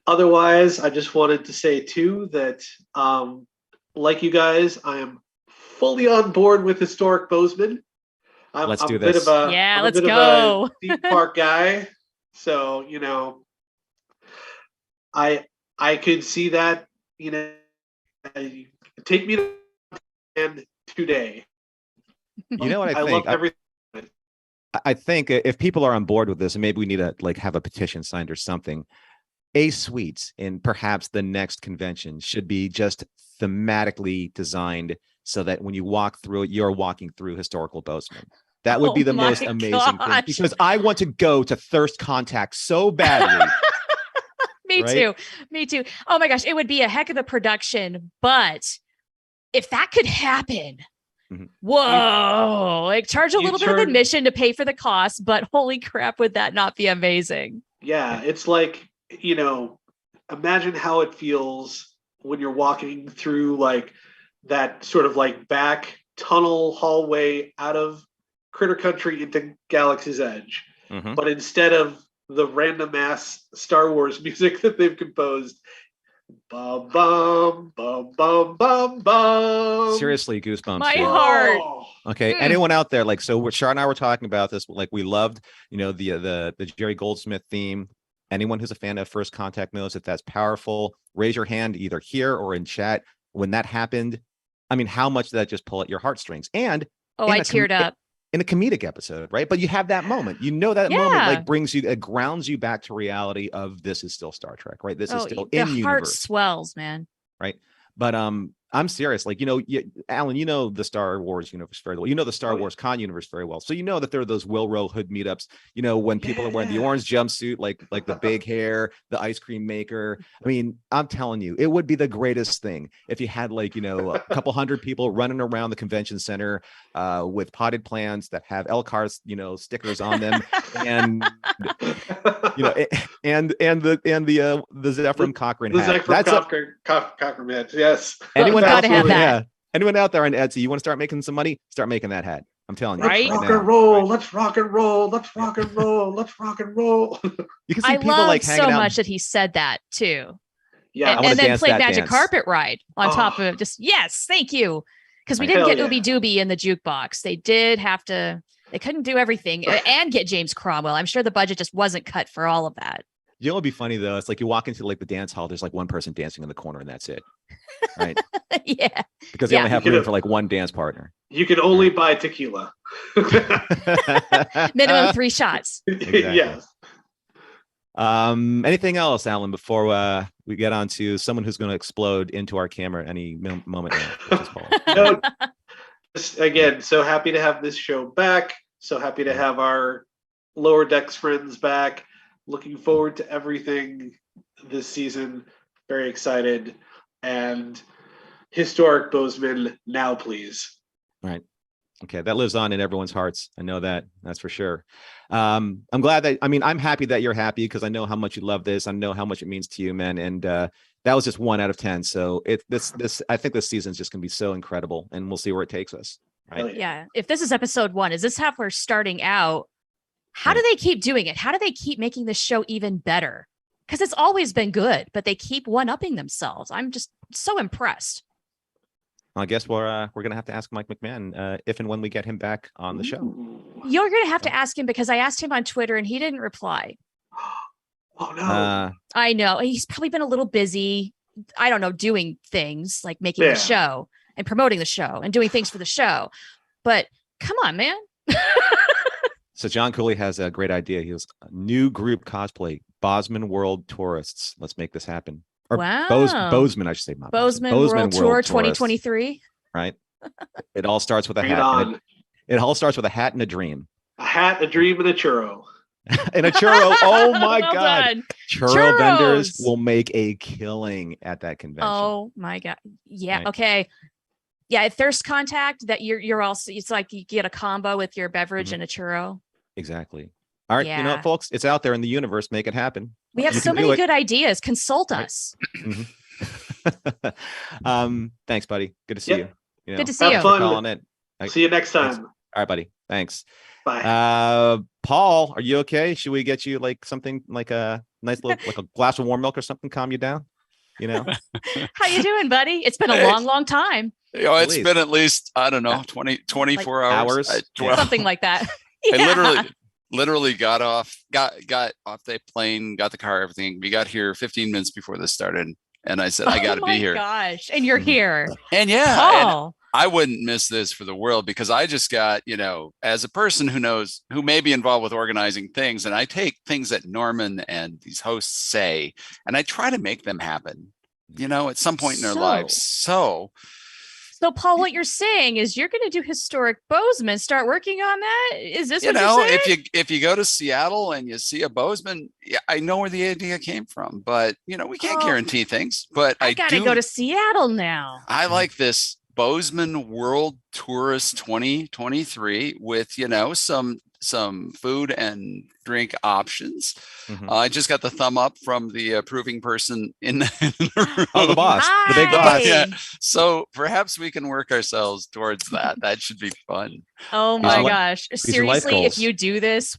Otherwise, I just wanted to say too that like you guys, I am fully on board with Historic Bozeman. Let's do a this. Bit of a, yeah, I'm let's a bit go. Of a theme park guy, so I could see that. Take me to and today. You know what I think? love everything. I think if people are on board with this, and maybe we need to have a petition signed or something, a suite in perhaps the next convention should be just thematically designed so that when you walk through it, you're walking through historical Bozeman. That would be the most amazing thing, because I want to go to Thirst Contact so badly. Me too. Oh my gosh, it would be a heck of a production, but if that could happen, whoa, charge a little bit of admission to pay for the cost, but holy crap, would that not be amazing? Yeah, it's like, imagine how it feels when you're walking through that sort of back tunnel hallway out of Critter Country into Galaxy's Edge. Mm-hmm. But instead of the random ass Star Wars music that they've composed, bum bum bum bum bum bum. Seriously, goosebumps. My heart. Okay, anyone out there, so Char and I were talking about this, we loved, the Jerry Goldsmith theme. Anyone who's a fan of First Contact knows that that's powerful. Raise your hand either here or in chat when that happened. I mean, how much did that just pull at your heartstrings? And I teared up. In a comedic episode, right? But you have that moment. That moment brings you, it grounds you back to reality of this is still Star Trek, right? This is still in universe. The heart swells, man. Right. But I'm serious. Alan, the Star Wars universe very well. The Star Wars con universe very well. So that there are those Wilrow Hood meetups, when people are wearing the orange jumpsuit, like the big hair, the ice cream maker. I mean, I'm telling you, it would be the greatest thing if you had a couple hundred people running around the convention center with potted plants that have Elcar's, stickers on them, and and the Zephram Cochrane hat. That's Cochrane hat. Yes. Anyone out there, anyone out there on Etsy, you want to start making some money? Start making that hat. I'm telling you. Let's rock and roll. Let's rock and roll. Let's rock and roll. Let's rock and roll. You can see people hanging so much that he said that too. Yeah, and then played Magic Carpet Ride on top of it. Just yes, thank you, because we didn't get Ooby Dooby in the jukebox. They did have to. They couldn't do everything and get James Cromwell. I'm sure the budget just wasn't cut for all of that. You know what would be funny though? It's you walk into the dance hall. There's one person dancing in the corner, and that's it. Right? Yeah. Because they only have room for one dance partner. You can only buy tequila. Minimum 3 shots. Exactly. Yes. Anything else, Alan, before we get on to someone who's going to explode into our camera any moment now? No, again, so happy to have this show back. So happy to have our Lower Decks friends back. Looking forward to everything this season. Very excited. And Historic Bozeman now, please. Right. Okay, that lives on in everyone's hearts. I know that. That's for sure. I'm glad that, I'm happy that you're happy, because I know how much you love this. I know how much it means to you, man. And that was just 1 out of 10. So I think this season is just going to be so incredible, and we'll see where it takes us. Right? Yeah. If this is episode 1, is this how we're starting out? How do they keep doing it? How do they keep making this show even better? because it's always been good, but they keep one-upping themselves. I'm just so impressed. I guess we're gonna have to ask Mike McMahon if and when we get him back on the show. You're gonna have to ask him, because I asked him on Twitter and he didn't reply. Oh no! I know he's probably been a little busy. I don't know, doing things like making the show and promoting the show and doing things for the show. But come on, man. So John Cooley has a great idea. He has a new group cosplay, Bosman World Tourists. Let's make this happen. Or wow. Bozeman, I should say. Bozeman World Tour 2023. Right. It all starts with a Bring hat. It all starts with a hat and a dream. A hat, a dream, and a churro. And a churro. Oh my Well God. done. Churro vendors will make a killing at that convention. Oh my God. Yeah. Right. Okay. Yeah. At Thirst Contact, that you're also, it's like you get a combo with your beverage and a churro. Exactly. All right. Yeah. You know what, folks? It's out there in the universe. Make it happen. We have so many good ideas. Consult us. Thanks, buddy. Good to see you. Good to see you. Fun. See you next time. Thanks. All right, buddy. Thanks. Bye. Paul, are you okay? Should we get you like something like a nice little, like a glass of warm milk or something, calm you down? You know? How you doing, buddy? It's been a long time. You know, it's been at least, I don't know, 24 like hours. Something like that. I literally got off the plane, got the car, everything. We got here 15 minutes before this started. And I said, I got to be here. Oh my gosh. And you're here. And yeah, Paul. I wouldn't miss this for the world, because I just got, you know, as a person who may be involved with organizing things, and I take things that Norman and these hosts say, and I try to make them happen, you know, at some point in their lives. So Paul, what you're saying is you're going to do Historic Bozeman, start working on that? Is this you what know, you're saying? if you go to Seattle and you see a Bozeman, yeah, I know where the idea came from, but you know, we can't guarantee things. But I got to go to Seattle now. I like this Bozeman World Tourist 2023 with, you know, some food and drink options. I just got the thumb up from the approving person in the room. Oh, the boss. Hi. The big boss. Yeah. So perhaps we can work ourselves towards that. That should be fun. Oh my gosh. these are life Seriously, if goals. you do this,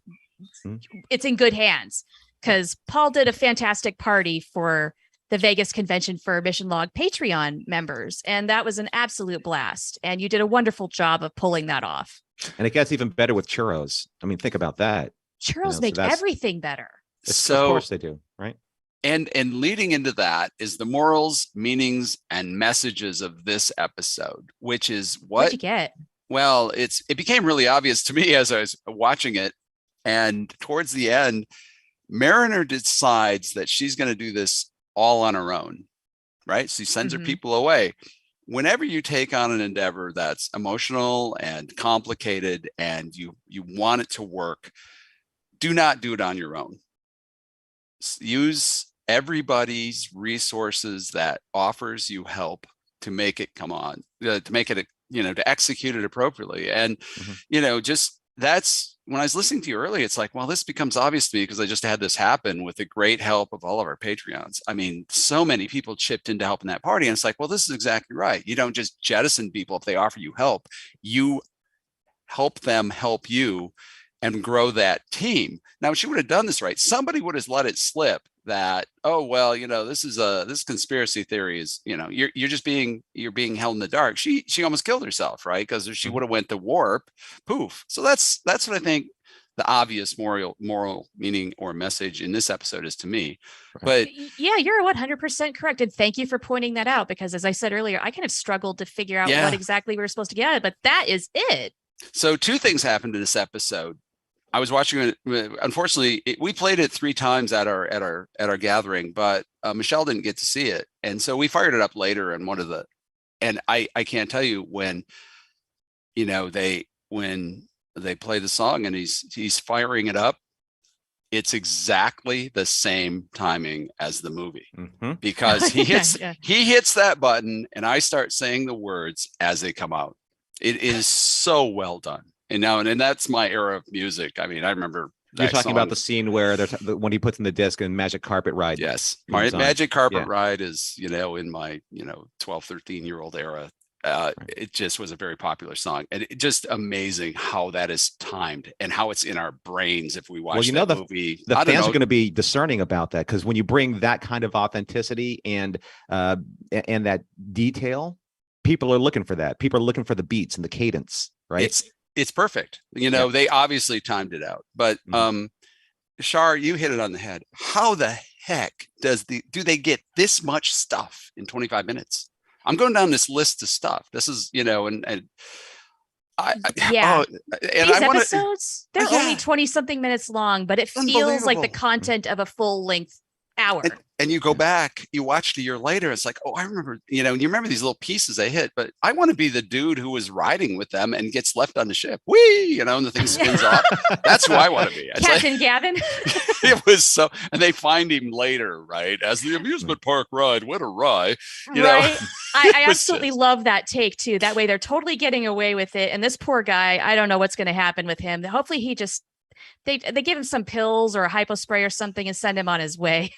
it's in good hands, because Paul did a fantastic party for the Vegas convention for Mission Log Patreon members. And that was an absolute blast. And you did a wonderful job of pulling that off. And it gets even better with churros. I mean, think about that. Churros make everything better. So of course they do, right? And leading into that is the morals, meanings, and messages of this episode, which is what What'd you get? Well, it became really obvious to me as I was watching it. And towards the end, Mariner decides that she's going to do this all on her own, right? She sends her people away. Whenever you take on an endeavor that's emotional and complicated and you want it to work, do not do it on your own. Use everybody's resources that offers you help to make it to make it, you know, to execute it appropriately. And, you know, just that's when I was listening to you earlier, it's like, well, this becomes obvious to me because I just had this happen with the great help of all of our Patreons. I mean, so many people chipped into helping that party. And it's like, well, this is exactly right. You don't just jettison people if they offer you help. You help them help you and grow that team. Now, if she would have done this right, somebody would have let it slip that, oh, well, you know, this conspiracy theory is, you know, you're being held in the dark. She almost killed herself, right? Because if she would have went to warp, poof. So that's what I think the obvious moral meaning or message in this episode is to me. But yeah, you're 100% correct. And thank you for pointing that out, because as I said earlier, I kind of struggled to figure out what exactly we were supposed to get out of it, but that is it. So two things happened in this episode. I was watching it. Unfortunately, we played it 3 times at our gathering, but Michelle didn't get to see it, and so we fired it up later. And and I can't tell you when they play the song and he's firing it up. It's exactly the same timing as the movie because he hits that button and I start saying the words as they come out. It is so well done. And that's my era of music. I mean, I remember you're talking about the scene where when he puts in the disc and Magic Carpet Ride. Yes. Magic Carpet Ride is, in my, 12, 13-year-old era. it just was a very popular song, and it just amazing how that is timed and how it's in our brains if we watch that movie. The fans are going to be discerning about that, because when you bring that kind of authenticity and that detail, people are looking for that. People are looking for the beats and the cadence, right? It's perfect. They obviously timed it out, but Char, you hit it on the head. How the heck do they get this much stuff in 25 minutes? I'm going down this list of stuff. This is, these episodes, they're only 20 something minutes long, but it feels like the content of a full length hour. And you go back, you watch it a year later, it's like, oh, I remember, you remember these little pieces they hit, but I want to be the dude who was riding with them and gets left on the ship. Whee! And the thing spins off. That's who I want to be. Captain Gavin. It was so, and they find him later, right? As the amusement park ride went awry. Right. I absolutely love that take too. That way they're totally getting away with it. And this poor guy, I don't know what's going to happen with him. Hopefully he just, they give him some pills or a hypo spray or something and send him on his way.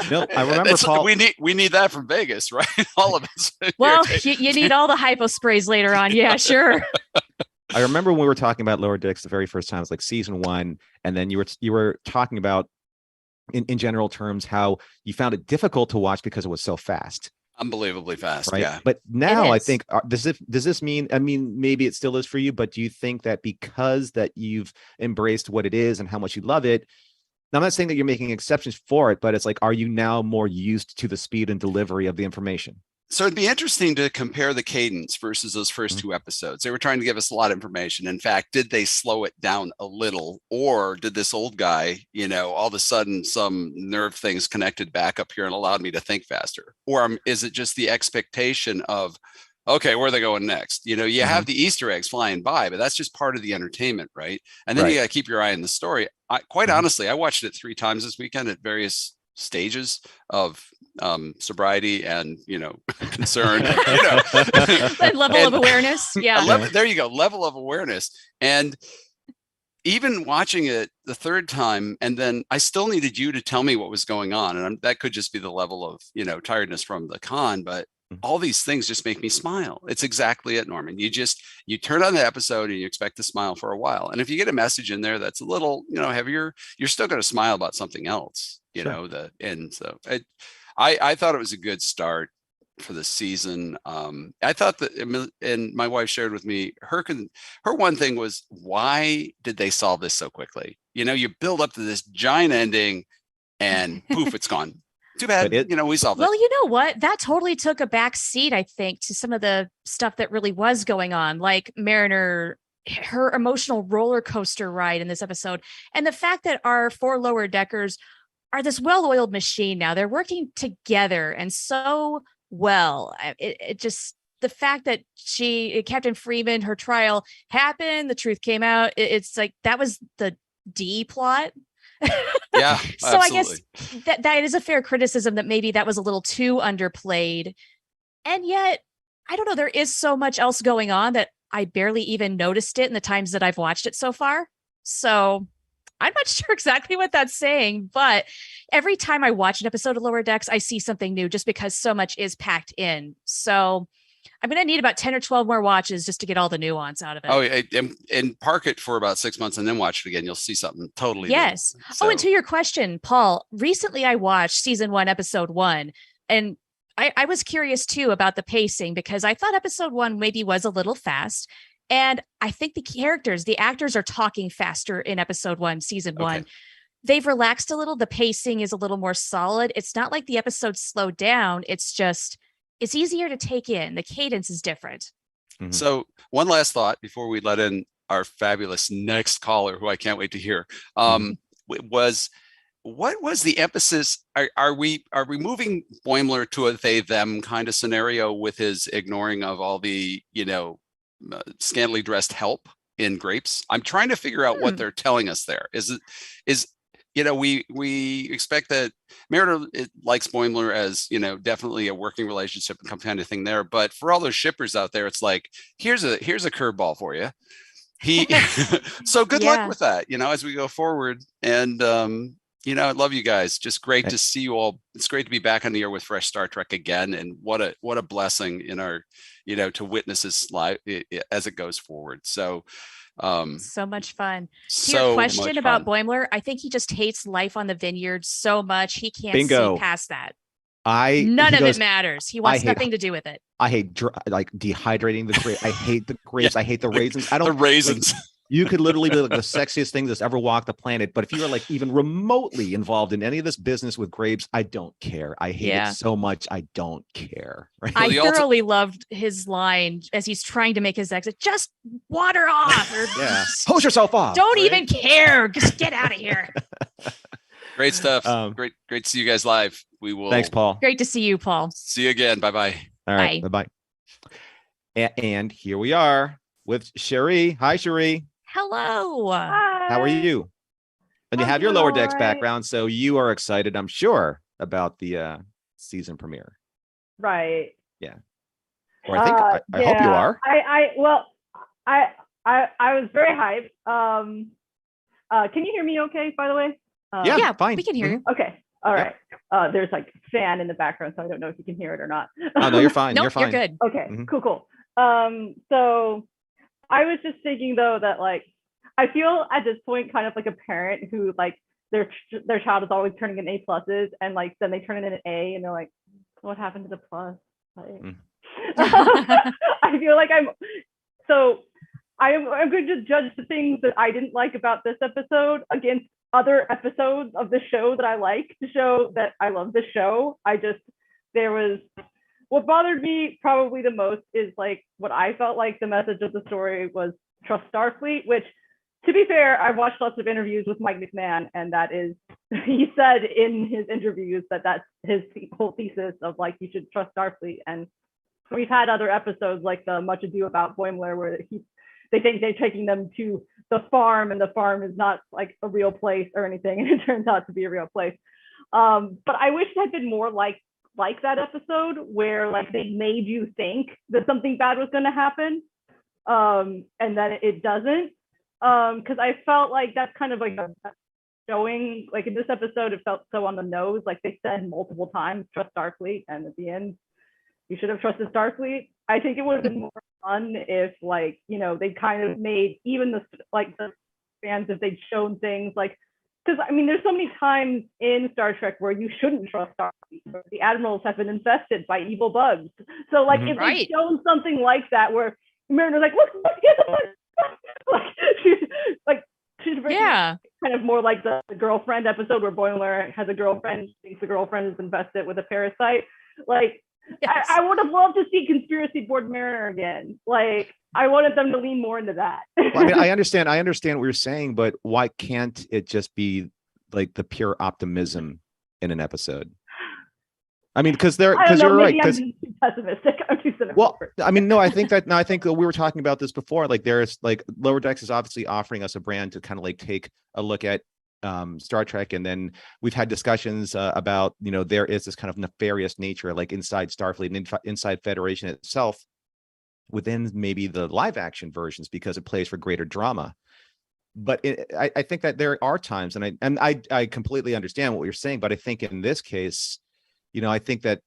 No, I remember Paul. We need that from Vegas, right? All of us. Well, you need all the hypo sprays later on. Yeah, sure. I remember when we were talking about Lower Decks the very first time, it was like season 1, and then you were talking about in general terms how you found it difficult to watch because it was so fast. Unbelievably fast, right? Yeah. But now I think does this mean? I mean, maybe it still is for you, but do you think that because that you've embraced what it is and how much you love it? Now, I'm not saying that you're making exceptions for it, but it's like, are you now more used to the speed and delivery of the information? So it'd be interesting to compare the cadence versus those first 2 episodes. They were trying to give us a lot of information. In fact, did they slow it down a little, or did this old guy, all of a sudden some nerve things connected back up here and allowed me to think faster? Or is it just the expectation of, okay, where are they going next? You have the Easter eggs flying by, but that's just part of the entertainment, right? And then you got to keep your eye on the story. Quite honestly, I watched it 3 times this weekend at various stages of sobriety and concern, level of awareness. Yeah, there you go, level of awareness. And even watching it the 3rd time, and then I still needed you to tell me what was going on, and that could just be the level of tiredness from the con, but all these things just make me smile. It's exactly it, Norman. You turn on the episode and you expect to smile for a while. And if you get a message in there that's a little, heavier, you're still going to smile about something else, and so I thought it was a good start for the season. I thought that, and my wife shared with me, her one thing was, why did they solve this so quickly? You build up to this giant ending and poof, it's gone. Too bad, we solved it. Well, you know what? That totally took a back seat, I think, to some of the stuff that really was going on, like Mariner, her emotional roller coaster ride in this episode. And the fact that our 4 lower deckers are this well-oiled machine now. They're working together and so well. It just, the fact that Captain Freeman, her trial happened, the truth came out. It's like, that was the D plot. Yeah. So absolutely. I guess that is a fair criticism, that maybe that was a little too underplayed. And yet, I don't know, there is so much else going on that I barely even noticed it in the times that I've watched it so far. So I'm not sure exactly what that's saying, but every time I watch an episode of Lower Decks, I see something new just because so much is packed in. So I'm going to need about 10 or 12 more watches just to get all the nuance out of it. Oh, and park it for about 6 months and then watch it again. You'll see something totally yes. new. So. Oh, and to your question, Paul, recently I watched season 1, episode 1, and I was curious too about the pacing, because I thought episode 1 maybe was a little fast. And I think the actors are talking faster in episode 1, season 1. They've relaxed a little. The pacing is a little more solid. It's not like the episodes slowed down. It's just, it's easier to take in. The cadence is different. Mm-hmm. So one last thought before we let in our fabulous next caller, who I can't wait to hear, was, what was the emphasis? Are we moving Boimler to a they them kind of scenario with his ignoring of all the, scantily dressed help in Grapes? I'm trying to figure out what they're telling us there. We expect that Mariner likes Boimler as, definitely a working relationship and kind of thing there. But for all those shippers out there, it's like, here's a curveball for you. So good luck with that, as we go forward. And I love you guys. Just great to see you all. It's great to be back on the air with Fresh Star Trek again. And what a blessing in our, to witness this live as it goes forward. So, so much fun. To your question about Boimler, I think he just hates life on the vineyard so much he can't see past that. None of it matters. He wants nothing to do with it. I hate dehydrating the grapes. I hate the grapes. I hate the raisins. I don't the raisins. You could literally be like the sexiest thing that's ever walked the planet. But if you are like even remotely involved in any of this business with grapes, I don't care. I hate it so much. I don't care. Right? I thoroughly loved his line as he's trying to make his exit. Just water off. Or hose yourself off. Don't even care. Just get out of here. Great stuff. Great to see you guys live. We will. Thanks, Paul. Great to see you, Paul. See you again. Bye-bye. All right. Bye-bye. And here we are with Cherie. Hi, Cherie. Hello. Hi. How are you? And you have your Lower Decks background, so you are excited, I'm sure, about the season premiere. Right. Yeah. Or I hope you are. I was very hyped. Can you hear me okay, by the way? Yeah, fine. We can hear you. Okay. All right. There's like fan in the background, so I don't know if you can hear it or not. Oh, no, you're fine. Nope, you're fine. You're good. Okay, cool. So I was just thinking though that like I feel at this point kind of like a parent who like their child is always turning in A pluses and like then they turn in an A and they're like, what happened to the plus? Like, I feel like I'm going to judge the things that I didn't like about this episode against other episodes of the show that I like to show that I love the show. What bothered me probably the most is like what I felt like the message of the story was trust Starfleet, which to be fair, I've watched lots of interviews with Mike McMahon and that is, he said in his interviews that that's his whole thesis of like, you should trust Starfleet. And we've had other episodes like the Much Ado About Boimler where they think they're taking them to the farm and the farm is not like a real place or anything. And it turns out to be a real place. But I wish it had been more like that episode where like they made you think that something bad was going to happen. And then it doesn't. Because I felt like that's kind of like a showing, like in this episode, it felt so on the nose. Like they said multiple times, trust Starfleet. And at the end, you should have trusted Starfleet. I think it would have been more fun if like, they kind of made even the fans, if they'd shown things like, because I mean, there's so many times in Star Trek where you shouldn't trust Starfleet. The admirals have been infested by evil bugs. So like if they'd shown something like that where Mariner's like, look, get the bug. She's kind of more like the girlfriend episode where Boimler has a girlfriend, thinks the girlfriend is infested with a parasite. Like, yes. I would have loved to see Conspiracy Board Mariner again. Like, I wanted them to lean more into that. Well, I mean, I understand what you're saying, but why can't it just be like the pure optimism in an episode? I mean, because you're right. Because I'm too pessimistic. I'm too cynical. Well, I mean, no, I think that we were talking about this before. Like, there's like Lower Decks is obviously offering us a brand to kind of like take a look at Star Trek, and then we've had discussions about there is this kind of nefarious nature like inside Starfleet and inside Federation itself within maybe the live action versions because it plays for greater drama. But I think that there are times, and I completely understand what you're saying, but I think in this case, I think that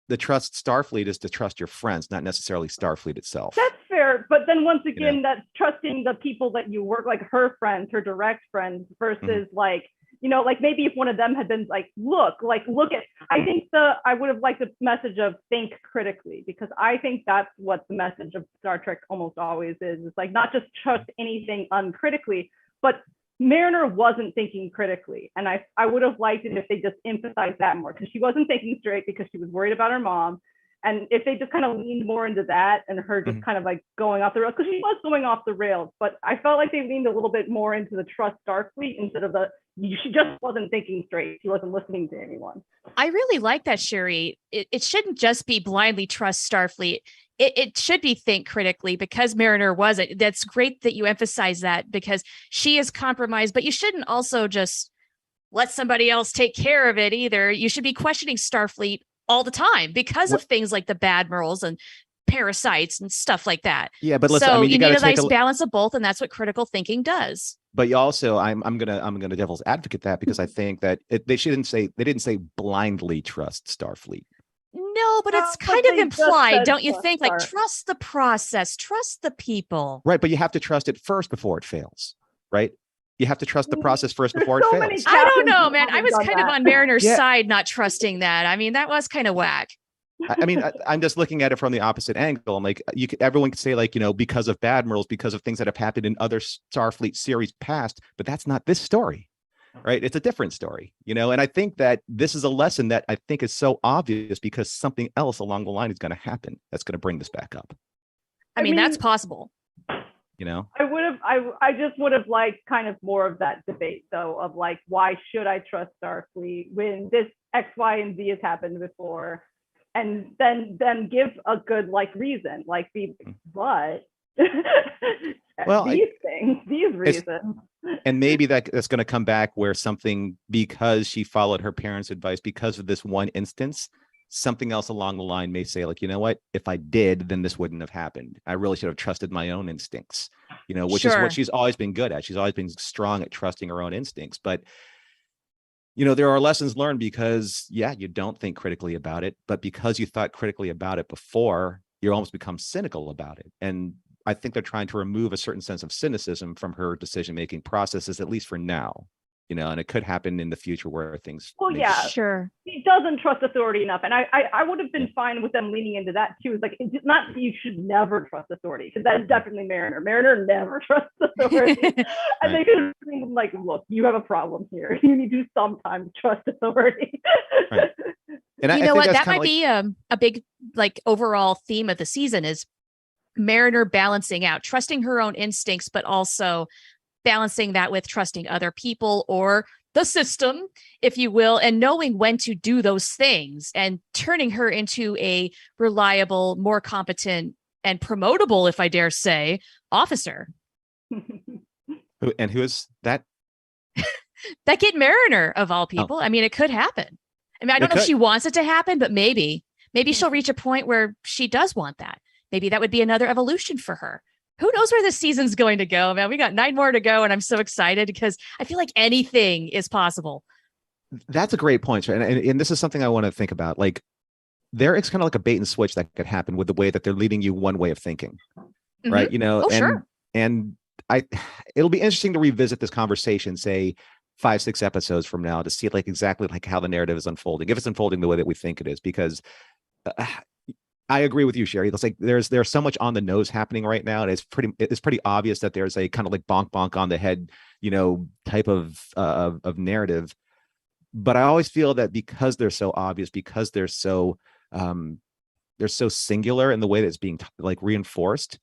the trust Starfleet is to trust your friends, not necessarily Starfleet itself. That's fair. But then once again, that's trusting the people that you work, like her friends, her direct friends versus like maybe if one of them had been like, look at, I think I would have liked the message of think critically, because I think that's what the message of Star Trek almost always is. It's like not just trust anything uncritically, but Mariner wasn't thinking critically. And I would have liked it if they just emphasized that more, because she wasn't thinking straight because she was worried about her mom. And if they just kind of leaned more into that and her just kind of like going off the rails, because she was going off the rails, but I felt like they leaned a little bit more into the trust Starfleet instead of she just wasn't thinking straight. She wasn't listening to anyone. I really like that, Cherie. It shouldn't just be blindly trust Starfleet. It should be think critically, because Mariner wasn't. That's great that you emphasize that, because she is compromised, but you shouldn't also just let somebody else take care of it either. You should be questioning Starfleet all the time because of things like the admirals and parasites and stuff like that. Yeah, but listen, so I mean, you need a nice balance of both, and that's what critical thinking does. But you also, I'm gonna devil's advocate that, because I think that they didn't say blindly trust Starfleet. No, but it's kind of implied, don't you think? Like, trust the process, trust the people. Right, but you have to trust it first before it fails, right? You have to trust the process first before it fails. I don't know, man. I was kind of on Mariner's side, not trusting that. I mean, that was kind of whack. I mean, I'm just looking at it from the opposite angle. I'm like, everyone could say, like, because of Admirals, because of things that have happened in other Starfleet series past, but that's not this story, right? It's a different story, and I think that this is a lesson that I think is so obvious, because something else along the line is going to happen that's going to bring this back up. I mean, that's possible. I just would have liked kind of more of that debate, though, of like, why should I trust Starfleet when this X, Y, and Z has happened before? And then give a good reason, but well, these reasons. And maybe that's going to come back where something, because she followed her parents' advice, because of this one instance, something else along the line may say, like, you know what, if I did, then this wouldn't have happened. I really should have trusted my own instincts, which is what she's always been good at. She's always been strong at trusting her own instincts. But there are lessons learned, because you don't think critically about it, but because you thought critically about it before, you almost become cynical about it. And I think they're trying to remove a certain sense of cynicism from her decision-making processes, at least for now, and it could happen in the future where things. Well, sure. He doesn't trust authority enough. And I would have been fine with them leaning into that too. It's like, it's not, you should never trust authority, because that's definitely Mariner. Mariner never trusts authority. And they could have been like, look, you have a problem here. You need to sometimes trust authority. Right. And you know what? That might be a big overall theme of the season is Mariner balancing out, trusting her own instincts, but also balancing that with trusting other people or the system, if you will, and knowing when to do those things and turning her into a reliable, more competent, and promotable, if I dare say, officer. And who is that? Beckett Mariner, of all people. I mean, it could happen. I mean, I don't know if she wants it to happen, but maybe she'll reach a point where she does want that. Maybe that would be another evolution for her. Who knows where this season's going to go, man? We got 9 more to go, and I'm so excited because I feel like anything is possible. That's a great point, right? And this is something I want to think about. Like, it's kind of like a bait and switch that could happen with the way that they're leading you one way of thinking, right? Sure. And it'll be interesting to revisit this conversation, say 5-6 episodes from now, to see exactly how the narrative is unfolding, if it's unfolding the way that we think it is, because I agree with you, Sherry. It's like there's so much on the nose happening right now, and it's pretty obvious that there's a kind of bonk bonk on the head, type of narrative. But I always feel that because they're so obvious, because they're so singular in the way that it's being reinforced,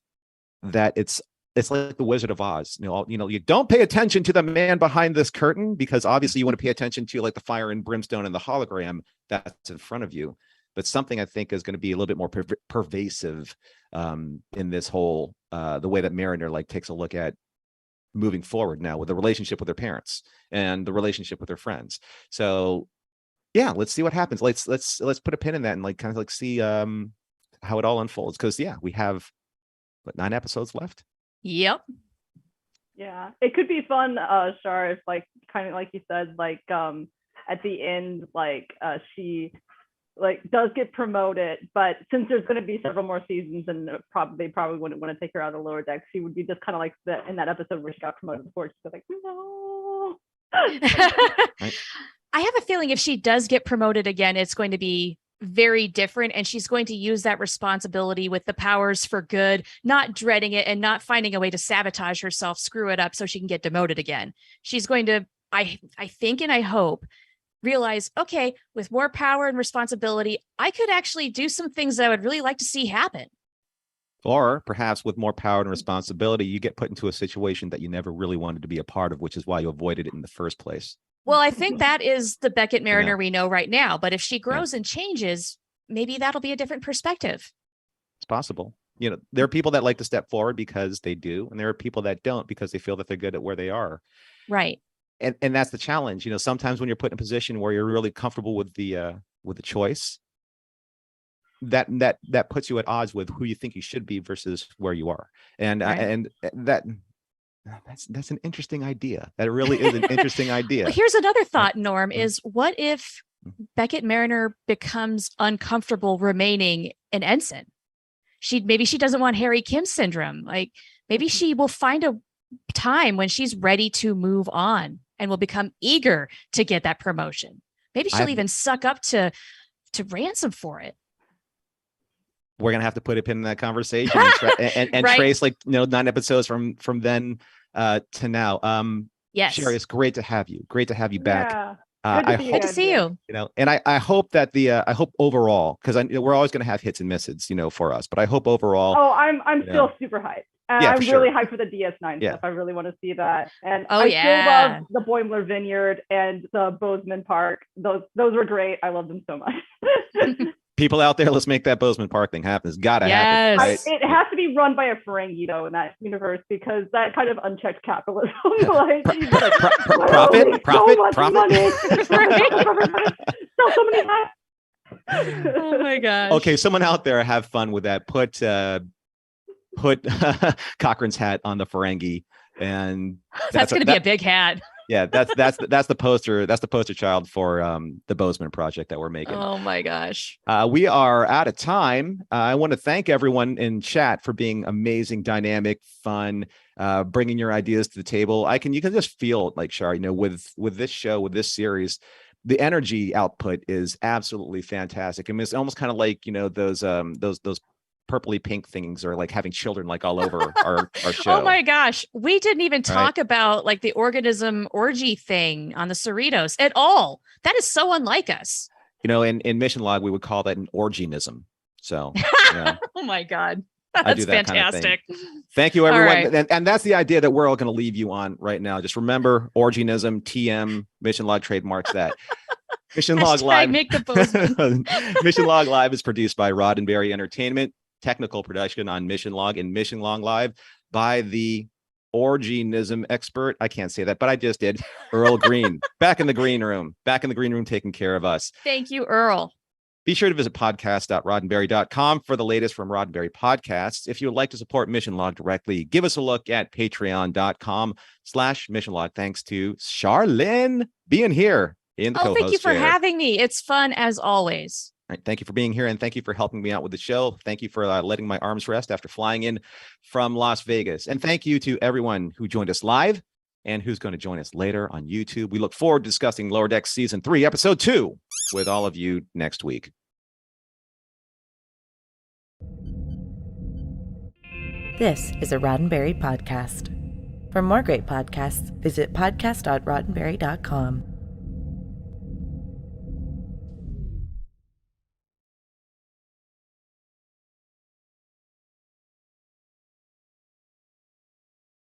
that it's like the Wizard of Oz. You don't pay attention to the man behind this curtain, because obviously you want to pay attention to the fire and brimstone and the hologram that's in front of you. But something I think is going to be a little bit more pervasive in this whole the way that Mariner takes a look at moving forward now with the relationship with her parents and the relationship with her friends. So let's see what happens. Let's put a pin in that and kind of see how it all unfolds, because we have 9 episodes left. Yep. Yeah, it could be fun, Char, if kind of like you said, at the end, she does get promoted, but since there's going to be several more seasons, and they probably wouldn't want to take her out of the lower deck, she would be just kind of in that episode where she got promoted before, she's like, no. Right. I have a feeling if she does get promoted again, it's going to be very different, and she's going to use that responsibility with the powers for good, not dreading it and not finding a way to sabotage herself, screw it up so she can get demoted again. She's going to, I think and I hope, realize, okay, with more power and responsibility, I could actually do some things that I would really like to see happen. Or perhaps with more power and responsibility, you get put into a situation that you never really wanted to be a part of, which is why you avoided it in the first place. Well, I think that is the Beckett Mariner we know right now. But if she grows and changes, maybe that'll be a different perspective. It's possible. There are people that like to step forward because they do, and there are people that don't because they feel that they're good at where they are. Right. And that's the challenge. Sometimes when you're put in a position where you're really comfortable with the choice, that puts you at odds with who you think you should be versus where you are. And right. And that That's an interesting idea. That really is an interesting idea. Well, here's another thought, Norm, is what if Beckett Mariner becomes uncomfortable remaining an ensign? Maybe she doesn't want Harry Kim syndrome. Like maybe she will find a time when she's ready to move on and will become eager to get that promotion. Maybe she'll even suck up to ransom for it. We're gonna have to put a pin in that conversation and right. trace 9 episodes from then to now. Yes, Sherry, it's great to have you. Great to have you back. Yeah. I hope to see you. And I hope that I hope overall, because we're always going to have hits and misses, for us. But I hope overall. Oh, I'm still super hyped. And I'm really hyped for the DS9 stuff. I really want to see that. And I still love the Boimler Vineyard and the Bozeman Park. Those were great. I love them so much. People out there, let's make that Bozeman Park thing happen. It's got to happen. Right? It has to be run by a Ferengi, though, in that universe, because that kind of unchecked capitalism. Profit. Money. So many hats. Oh my gosh. Okay, someone out there have fun with that. Put Cochrane's hat on the Ferengi, and that's going to be a big hat. Yeah, that's the poster. That's the poster child for the Bozeman project that we're making. Oh my gosh. We are out of time. I want to thank everyone in chat for being amazing, dynamic, fun, bringing your ideas to the table. You can just feel like, Char, with this show, with this series, the energy output is absolutely fantastic. I mean, it's almost kind of like those purpley pink things are like having children like all over our show. Oh my gosh. We didn't even talk about like the organism orgy thing on the Cerritos at all. That is so unlike us. In Mission Log, we would call that an orginism. So, oh my God. That's fantastic. Kind of Thank you, everyone. Right. And that's the idea that we're all going to leave you on right now. Just remember orginism, TM, Mission Log trademarks that. Mission Log Live. Make the Bozeman. Mission Log Live is produced by Roddenberry Entertainment. Technical production on Mission Log and Mission Log Live by the orginism expert. I can't say that, but I just did. Earl Green, back in the green room, taking care of us. Thank you, Earl. Be sure to visit podcast.roddenberry.com for the latest from Roddenberry Podcasts. If you would like to support Mission Log directly, give us a look at patreon.com/Mission Log. Thanks to Charlene being here in the co-host thank you for chair. having me. It's fun as always. All right, thank you for being here, and thank you for helping me out with the show. Thank you for letting my arms rest after flying in from Las Vegas. And thank you to everyone who joined us live and who's going to join us later on YouTube. We look forward to discussing Lower Decks Season 3, Episode 2 with all of you next week. This is a Roddenberry podcast. For more great podcasts, visit podcast.roddenberry.com.